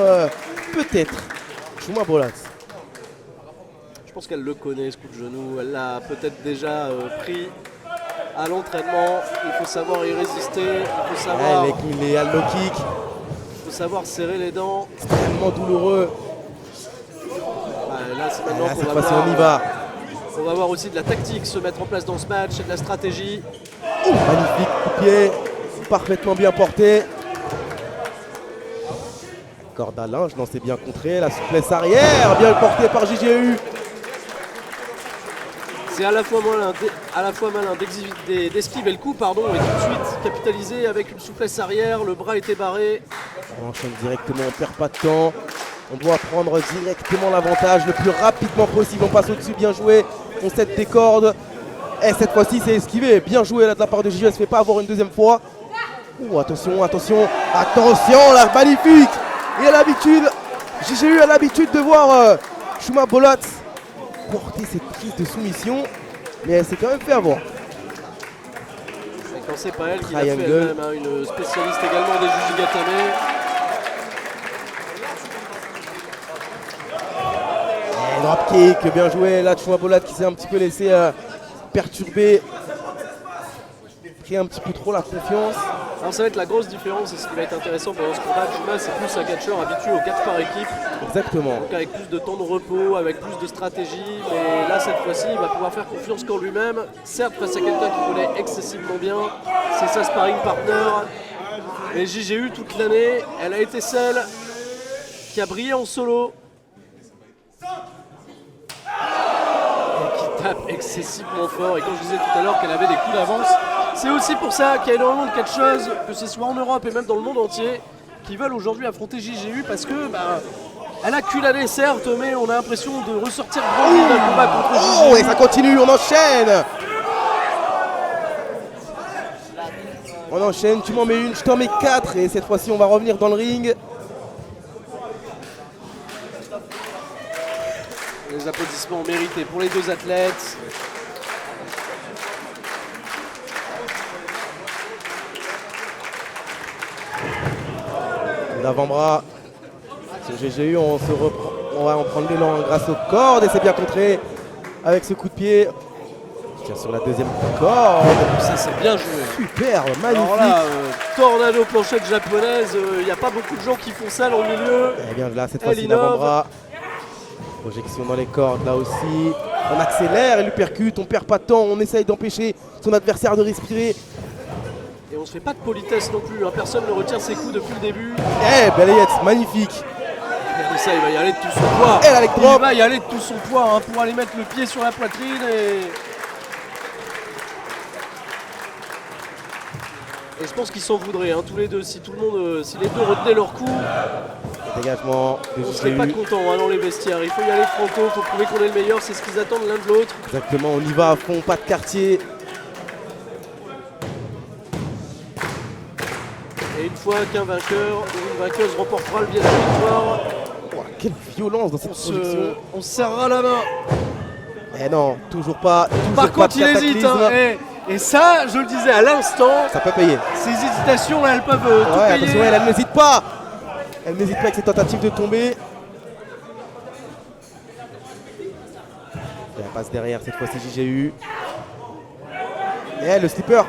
peut-être Djouma Bolat. Je pense qu'elle le connaît, ce coup de genou. Elle l'a peut-être déjà pris à l'entraînement. Il faut savoir y résister. Il faut savoir, Avec les low kick, serrer les dents. extrêmement douloureux. Là, c'est maintenant Là, qu'on cette va fois-ci voir. on y va. On va voir aussi de la tactique se mettre en place dans ce match et de la stratégie. Magnifique coup de pied, parfaitement bien porté. Corde à linge, non c'est bien contré. La souplesse arrière, bien portée par JGU. C'est à la fois malin d'esquiver le coup, pardon, et tout de suite capitaliser avec une souplesse arrière. Le bras était barré. On enchaîne directement, on perd pas de temps. On doit prendre directement l'avantage le plus rapidement possible. On passe au-dessus, bien joué. On cède des cordes. Et cette fois-ci, c'est esquivé. Bien joué là de la part de JGU. Elle se fait pas avoir une deuxième fois. Oh, attention, attention. Attention, là, magnifique. Et à l'habitude, JGU a l'habitude de voir Djouma Bolat porter cette prise de soumission. Mais elle s'est quand même fait avoir. Et quand c'est pas elle qui l'a fait Triangle. elle-même, hein, une spécialiste également des Jujigatame. Et dropkick, bien joué. Là, Djouma Bolat qui s'est un petit peu laissé perturber. Pris un petit peu trop la confiance. Alors ça va être la grosse différence et ce qui va être intéressant pendant ce combat. Djouma, c'est plus un catcheur habitué au catch par équipe. Exactement. Donc avec plus de temps de repos, avec plus de stratégie. Mais là, cette fois-ci, il va pouvoir faire confiance qu'en lui-même. Certes, face à quelqu'un qui connaît excessivement bien. C'est sa sparring partner. Mais JGU, toute l'année, elle a été celle qui a brillé en solo. Et qui tape excessivement fort. Et quand je disais tout à l'heure qu'elle avait des coups d'avance, c'est aussi pour ça qu'il y a énormément de catcheuses, que ce soit en Europe et même dans le monde entier, qui veulent aujourd'hui affronter JGU parce que elle a cul l'année certes, mais on a l'impression de ressortir grandi d'un combat contre Oh, JGU. et ça continue, on enchaîne. On enchaîne, tu m'en mets une, je t'en mets 4. Et cette fois-ci, on va revenir dans le ring. Les applaudissements mérités pour les deux athlètes. L'avant-bras. Sur GGU, on va en prendre l'élan grâce aux cordes. Et c'est bien contré avec ce coup de pied. Tiens, sur la deuxième corde. Ça c'est bien joué. Super, magnifique. Alors là, tornado planchette japonaise, il n'y a pas beaucoup de gens qui font ça dans le milieu. Et bien là, cette Elle fois-ci, innove. l'avant-bras. Projection dans les cordes, là aussi. On accélère, elle lui percute, on perd pas de temps, on essaye d'empêcher son adversaire de respirer. Et on se fait pas de politesse non plus, hein. Personne ne retire ses coups depuis le début. Eh, balayette, magnifique. Regardez ça, il va y aller de tout son poids. Et la leg drop. Il va y aller de tout son poids hein, pour aller mettre le pied sur la poitrine et je pense qu'ils s'en voudraient hein, tous les deux. Si les deux retenaient leur coup, Dégagement de on serait pas JGU. content hein, dans les vestiaires. Il faut y aller franco, il faut prouver qu'on est le meilleur, c'est ce qu'ils attendent l'un de l'autre. Exactement, on y va à fond, pas de quartier. Et une fois qu'un vainqueur ou une vainqueuse remportera le billet de la victoire, Oh, quelle violence dans cette projection. on se serrera la main. Eh non, toujours pas. Toujours Par pas contre, de il hésite. cataclysme. Hein, et ça, je le disais à l'instant, Ça peut payer. ces hésitations là, elles peuvent tout Ouais, payer. attention, elle n'hésite pas. Elle n'hésite pas avec ses tentatives de tomber. Et elle passe derrière cette fois-ci JGU. Et le slipper.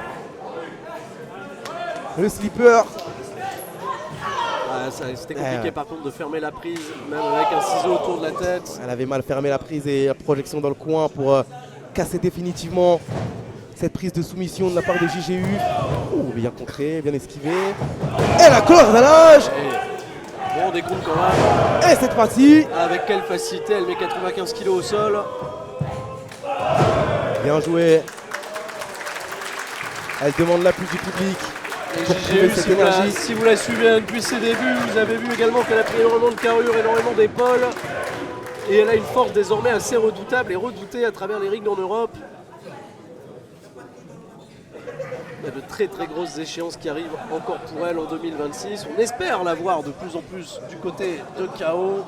Le slipper. C'était compliqué Ouais. par contre de fermer la prise, même avec un ciseau autour de la tête. Elle avait mal fermé la prise et la projection dans le coin pour casser définitivement cette prise de soumission de la part de JGU. Oh, bien contré, bien esquivé. Et la corde à l'âge. Bon, on décompte quand même. Et cette fois-ci, Avec quelle facilité, elle met 95 kg au sol. bien joué. Elle demande l'appui du public. pour JGU, trouver cette énergie. si vous la suivez depuis ses débuts, vous avez vu également qu'elle a pris énormément de carrure, énormément d'épaules. Et elle a une force désormais assez redoutable et redoutée à travers les rings en Europe. Il y a de très très grosses échéances qui arrivent encore pour elle en 2026. On espère la voir de plus en plus du côté de KO.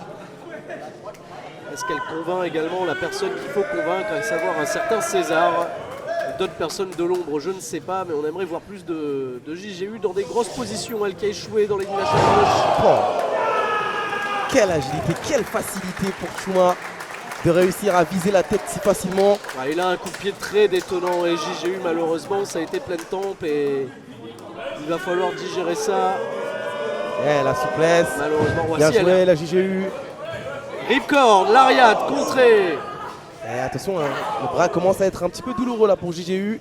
Est-ce qu'elle convainc également la personne qu'il faut convaincre, à savoir un certain César? D'autres personnes de l'ombre, je ne sais pas, mais on aimerait voir plus de JGU dans des grosses positions. Elle qui a échoué dans l'élimination gauche. Oh. Quelle agilité, quelle facilité pour Chouma de réussir à viser la tête si facilement. Il a un coup de pied très détonnant et JGU malheureusement ça a été pleine tempe et il va falloir digérer ça. La souplesse. Malheureusement, Bien voici joué la JGU. Ripcord, Lariat, contré. Attention, hein, le bras commence à être un petit peu douloureux là pour JGU.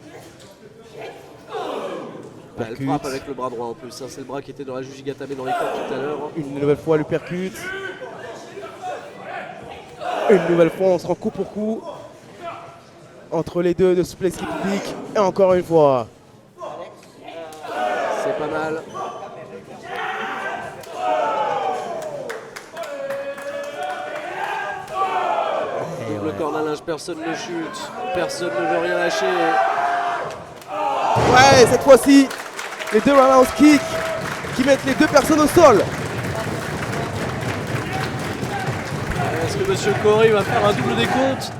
Elle frappe avec le bras droit en plus, hein. C'est le bras qui était dans la Jujigatame dans les cordes tout à l'heure. Une nouvelle fois le percute. Une nouvelle fois on se rend coup pour coup entre les deux de Suplex République. Et encore une fois. C'est pas mal. Double corne à linge, personne ne chute, personne ne veut rien lâcher. Ouais, cette fois-ci, les deux roundhouse kicks qui mettent les deux personnes au sol. Est-ce que Monsieur Corey va faire un double décompte?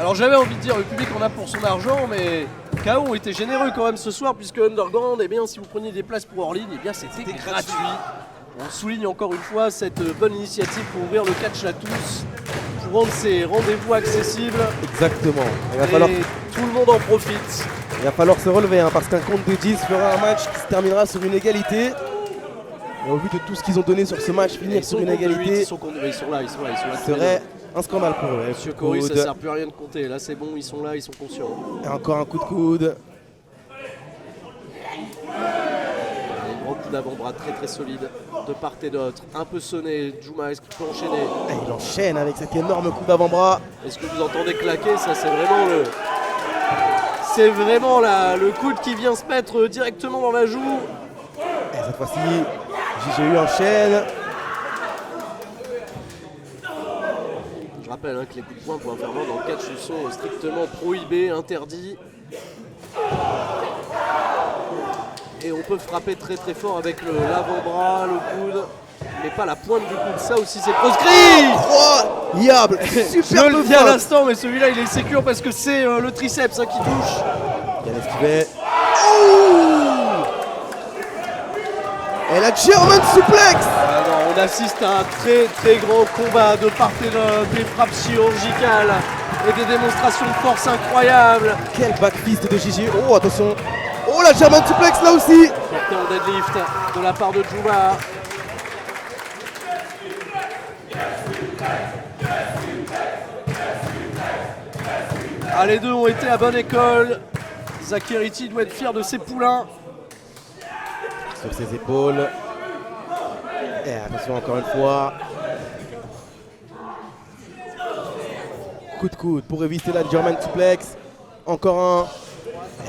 Alors j'avais envie de dire le public en a pour son argent, mais KO ont été généreux quand même ce soir, puisque Underground, eh bien, si vous preniez des places pour hors ligne, eh bien c'était gratuit. On souligne encore une fois cette bonne initiative pour ouvrir le catch à tous, pour rendre ces rendez-vous accessibles. Exactement. Il va Et falloir, tout le monde en profite. il va falloir se relever hein, parce qu'un compte de 10 fera un match qui se terminera sur une égalité. Et au vu de tout ce qu'ils ont donné sur ce match, finir sur une égalité Ils sont là. serait un scandale pour eux. Monsieur Corey, ça sert plus à rien de compter. Là c'est bon, ils sont là, ils sont conscients. Et encore un coup de coude. Un gros coup d'avant-bras très très solide de part et d'autre. Un peu sonné, Juma, est-ce qu'il peut enchaîner? Et il enchaîne avec cet énorme coup d'avant-bras. Est-ce que vous entendez claquer? Ça c'est vraiment le... C'est vraiment le coude qui vient se mettre directement dans la joue. Et cette fois-ci, JGU enchaîne. Je rappelle que les coups de poing pour un ferment dans le catch sont strictement prohibés, interdits. Et on peut frapper très très fort avec l'avant-bras, le coude, mais pas la pointe du coude. Ça aussi c'est proscrit. Incroyable. Je Super le dis à l'instant, mais celui-là il est sécure parce que c'est le triceps qui touche. Il y a l'esquivet. Et la German suplex. Alors, on assiste à un très très grand combat de part et d'autre, des frappes chirurgicales et des démonstrations de force incroyables. Quel backfist de JGU. Oh attention. Oh la German suplex là aussi. Porté en deadlift de la part de Juma. Ah, les deux ont été à bonne école. Zakiriti doit être fier de ses poulains. Sur ses épaules. Et attention encore une fois. Coup de coude pour éviter la German suplex. Encore un.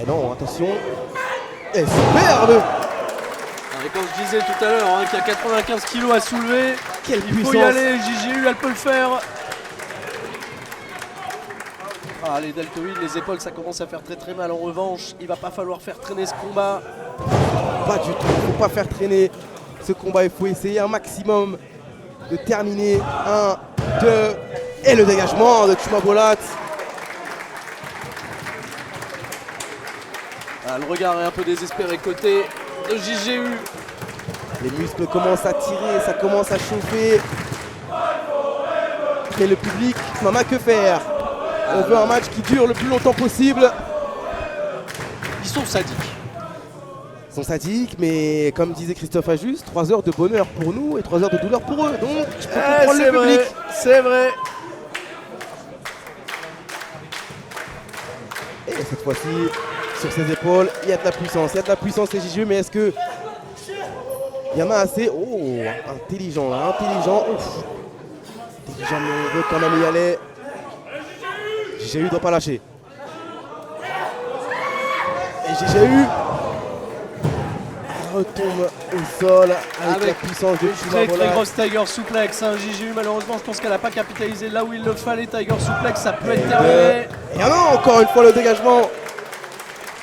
Et non, attention. Et superbe. Et comme je disais tout à l'heure, qu'il y a 95 kg à soulever, Quelle il puissance. faut y aller, JGU elle peut le faire. Ah, les deltoïdes, les épaules, ça commence à faire très très mal. En revanche, il va pas falloir faire traîner ce combat. Pas du tout, il ne faut pas faire traîner ce combat, il faut essayer un maximum de terminer. 1, 2, et le dégagement de Chuma Bolat. Ah, le regard est un peu désespéré côté de JGU. Les muscles commencent à tirer, ça commence à chauffer. Mais le public n'en a que faire. On veut un match qui dure le plus longtemps possible. Ils sont sadiques. Ils sont sadiques, mais comme disait Christophe Ajus, 3 heures de bonheur pour nous et 3 heures de douleur pour eux. Donc, je peux comprendre le public. C'est vrai. Et cette fois-ci, sur ses épaules, il y a de la puissance. Il y a de la puissance, les JGU, mais est-ce que il y en a assez? Oh, intelligent là, intelligent. Ouf. Dirigeant veut quand même y aller. JGU doit pas lâcher. Et JGU retombe au sol avec la puissance de Chuma très Bolas. grosse Tiger Suplex. Hein. JGU malheureusement je pense qu'elle n'a pas capitalisé là où il le fallait. Tiger Suplex, ça peut être terminé. Et ah non, encore une fois le dégagement.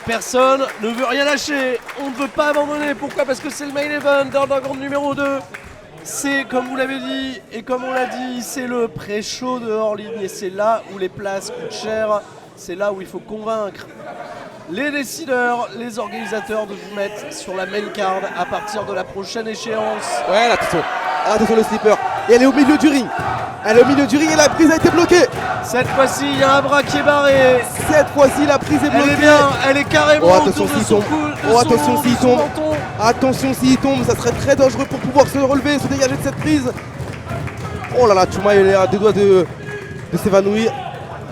Personne ne veut rien lâcher. On ne veut pas abandonner. Pourquoi? Parce que c'est le main event d'Underground numéro 2. C'est, comme vous l'avez dit, et comme on l'a dit, c'est le pré-show de hors ligne. Et c'est là où les places coûtent cher. C'est là où il faut convaincre les décideurs, les organisateurs de vous mettre sur la main card à partir de la prochaine échéance. Ouais, là, attention. Attention le slipper. Et elle est au milieu du ring. Elle est au milieu du ring et la prise a été bloquée. Cette fois-ci, il y a un bras qui est barré. Cette fois-ci, la prise est bloquée. Elle est bien, elle est carrément attention autour de s'il son tombe. cou, de Oh, son- attention de s'il son tombe. menton. Attention s'il tombe, ça serait très dangereux pour pouvoir se relever, se dégager de cette prise. Oh là là, Chuma il est à deux doigts de s'évanouir.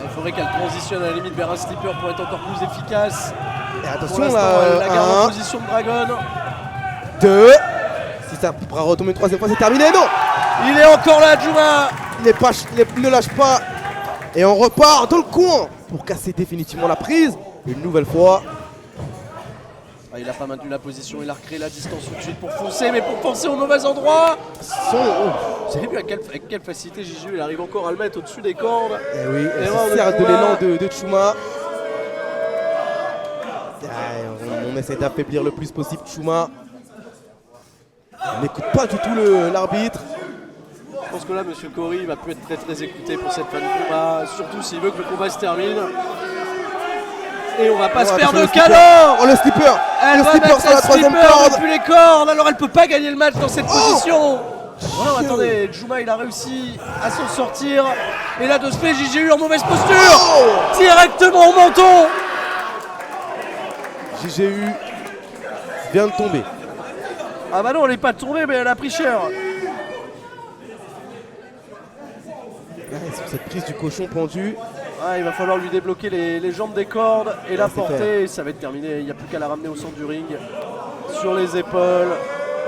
Il faudrait qu'elle transitionne à la limite vers un slipper pour être encore plus efficace. Et Pour attention l'instant, là, elle la garde en 1, position de dragon. 2. Si ça pourra retomber une troisième fois, c'est terminé. Non, Il est encore là, Juma. il ne lâche pas. Et on repart dans le coin pour casser définitivement la prise. Une nouvelle fois. Ah, il n'a pas maintenu la position, il a recréé la distance tout de suite pour foncer, mais pour foncer au mauvais endroit. Vous avez vu avec quelle facilité JGU il arrive encore à le mettre au-dessus des cordes. Et oui, elle Erreur se de sert de Chuma. l'élan de Chuma. On essaie d'affaiblir le plus possible Chuma. On n'écoute pas du tout l'arbitre. Je pense que là, Monsieur Cory va plus être très écouté pour cette fin de combat, surtout s'il veut que le combat se termine. Et on va pas se faire de cadeaux. Oh le slipper. Elle Le va slipper mettre sur la cette troisième slipper corde. depuis les cordes, alors elle peut pas gagner le match dans cette position. Voilà, Dieu. attendez, Juma il a réussi à s'en sortir. Et là de ce fait, JGU en mauvaise posture. Directement au menton. JGU vient de tomber. Ah bah non, elle est pas tombée, mais elle a pris cher. Sur cette prise du cochon pendu. Ah, il va falloir lui débloquer les jambes des cordes et la c'est porter. Et ça va être terminé, il n'y a plus qu'à la ramener au centre du ring. Sur les épaules.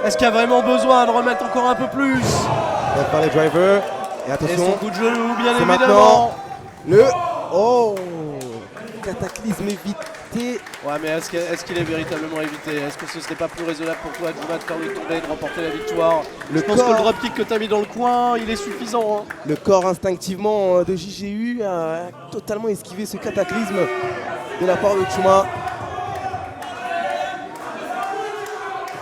Est-ce qu'il y a vraiment besoin de remettre encore un peu plus? On va par les drivers. Et Et attention. son coup de genou, bien C'est évidemment. Le. Oh, cataclysme évité. Ouais, mais est-ce qu'il est véritablement évité? Est-ce que ce serait pas plus raisonnable pour toi, Juma, de faire lui tomber, de remporter la victoire? Le Je pense que corps. le dropkick que tu as mis dans le coin, il est suffisant. Hein. Le corps instinctivement de JGU a totalement esquivé ce cataclysme de la part de Chuma.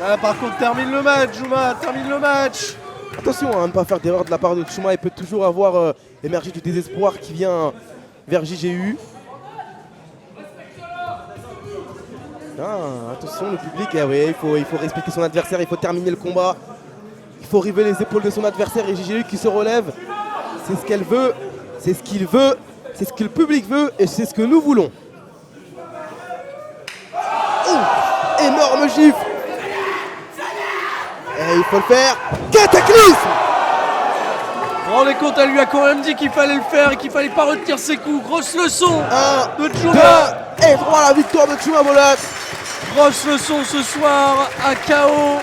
Ah, par contre, termine le match, Juma, termine le match. Attention à ne pas faire d'erreur de la part de Chuma. Il peut toujours avoir émergé du désespoir qui vient vers JGU. Ah, attention le public, eh oui, il faut respecter son adversaire, il faut terminer le combat. Il faut river les épaules de son adversaire et JGU qui se relève. C'est ce qu'elle veut, c'est ce qu'il veut, c'est ce que le public veut et c'est ce que nous voulons. Oh, énorme gifle. Et il faut le faire. Cataclysme. Vous vous rendez compte, elle lui a quand même dit qu'il fallait le faire et qu'il fallait pas retenir ses coups. Grosse leçon 1, de 2 Juma. et 3, la victoire de Chuma Bolas. Grosse leçon ce soir à KO.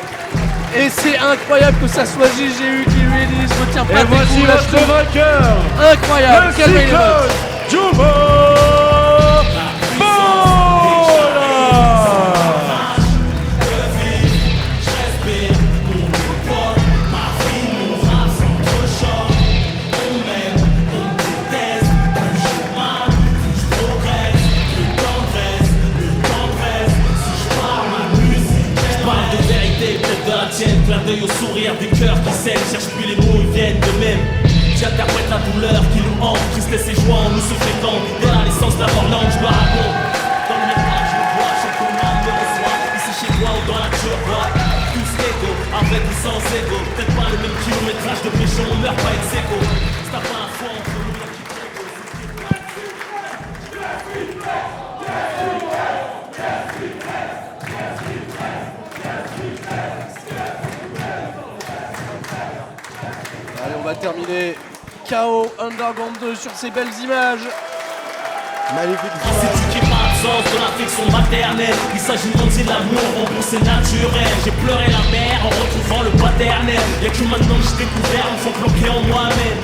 Et c'est incroyable que ça soit JGU qui lui dise retiens pas Et tes voici coups, lâche-le. votre vainqueur, Incroyable, le quel main event. cyclone Juma Bolas. Parle de vérité, peut-être de la tienne. Clin d'œil au sourire du cœur qui saigne. Cherche plus les mots, ils viennent de même. J'interprète la douleur qui nous hante. Tristesse et joie en nous se fréquent. Dès la naissance de la mort lente, je me raconte. Dans le miroir, je me vois, chaque âme me reçoit. Ici chez toi ou dans la nature, vois. Tous égaux, avec ou sans égo. Peut-être pas le même kilométrage de péché, on meurt pas ex aequo. C'est ta fin à foi entre nous, y'a qui t'égo. Allez, on va terminer KO Underground 2 sur ces belles images. Magnifique. C'est tu qui pas absence de l'affection maternelle. Il s'agit de montrer l'amour, en bon c'est naturel. J'ai pleuré la mère en retrouvant le paternel. Y'a que maintenant que j'ai découvert, il faut bloquer en moi-même.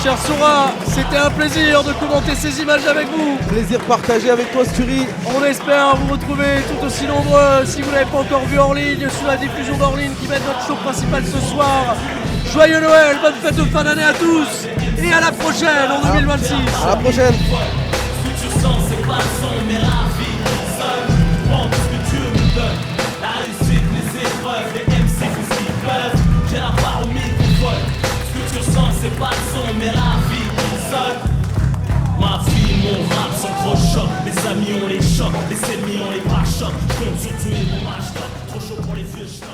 Cher Sora, c'était un plaisir de commenter ces images avec vous. Plaisir partagé avec toi, Sturi. On espère vous retrouver tout aussi nombreux si vous ne l'avez pas encore vu en ligne sur la diffusion d'Hors Ligne qui va être notre show principal ce soir. Joyeux Noël, bonne fête de fin d'année à tous et à la prochaine en 2026. À la prochaine. Ce que je sens, c'est pas le son, mais la vie. Seul, prends tout ce que Dieu me donne. La réussite, les épreuves, les MC qui s'y peuvent. J'ai la part au microphone. Ce que tu ressens, c'est pas le son, mais la vie. Seul, ma vie, mon rap sont trop chocs. Les amis, on les choque. Les ennemis, on les pas chocs. Je compte sur Dieu et mon match top. Trop chaud pour les vieux chocs.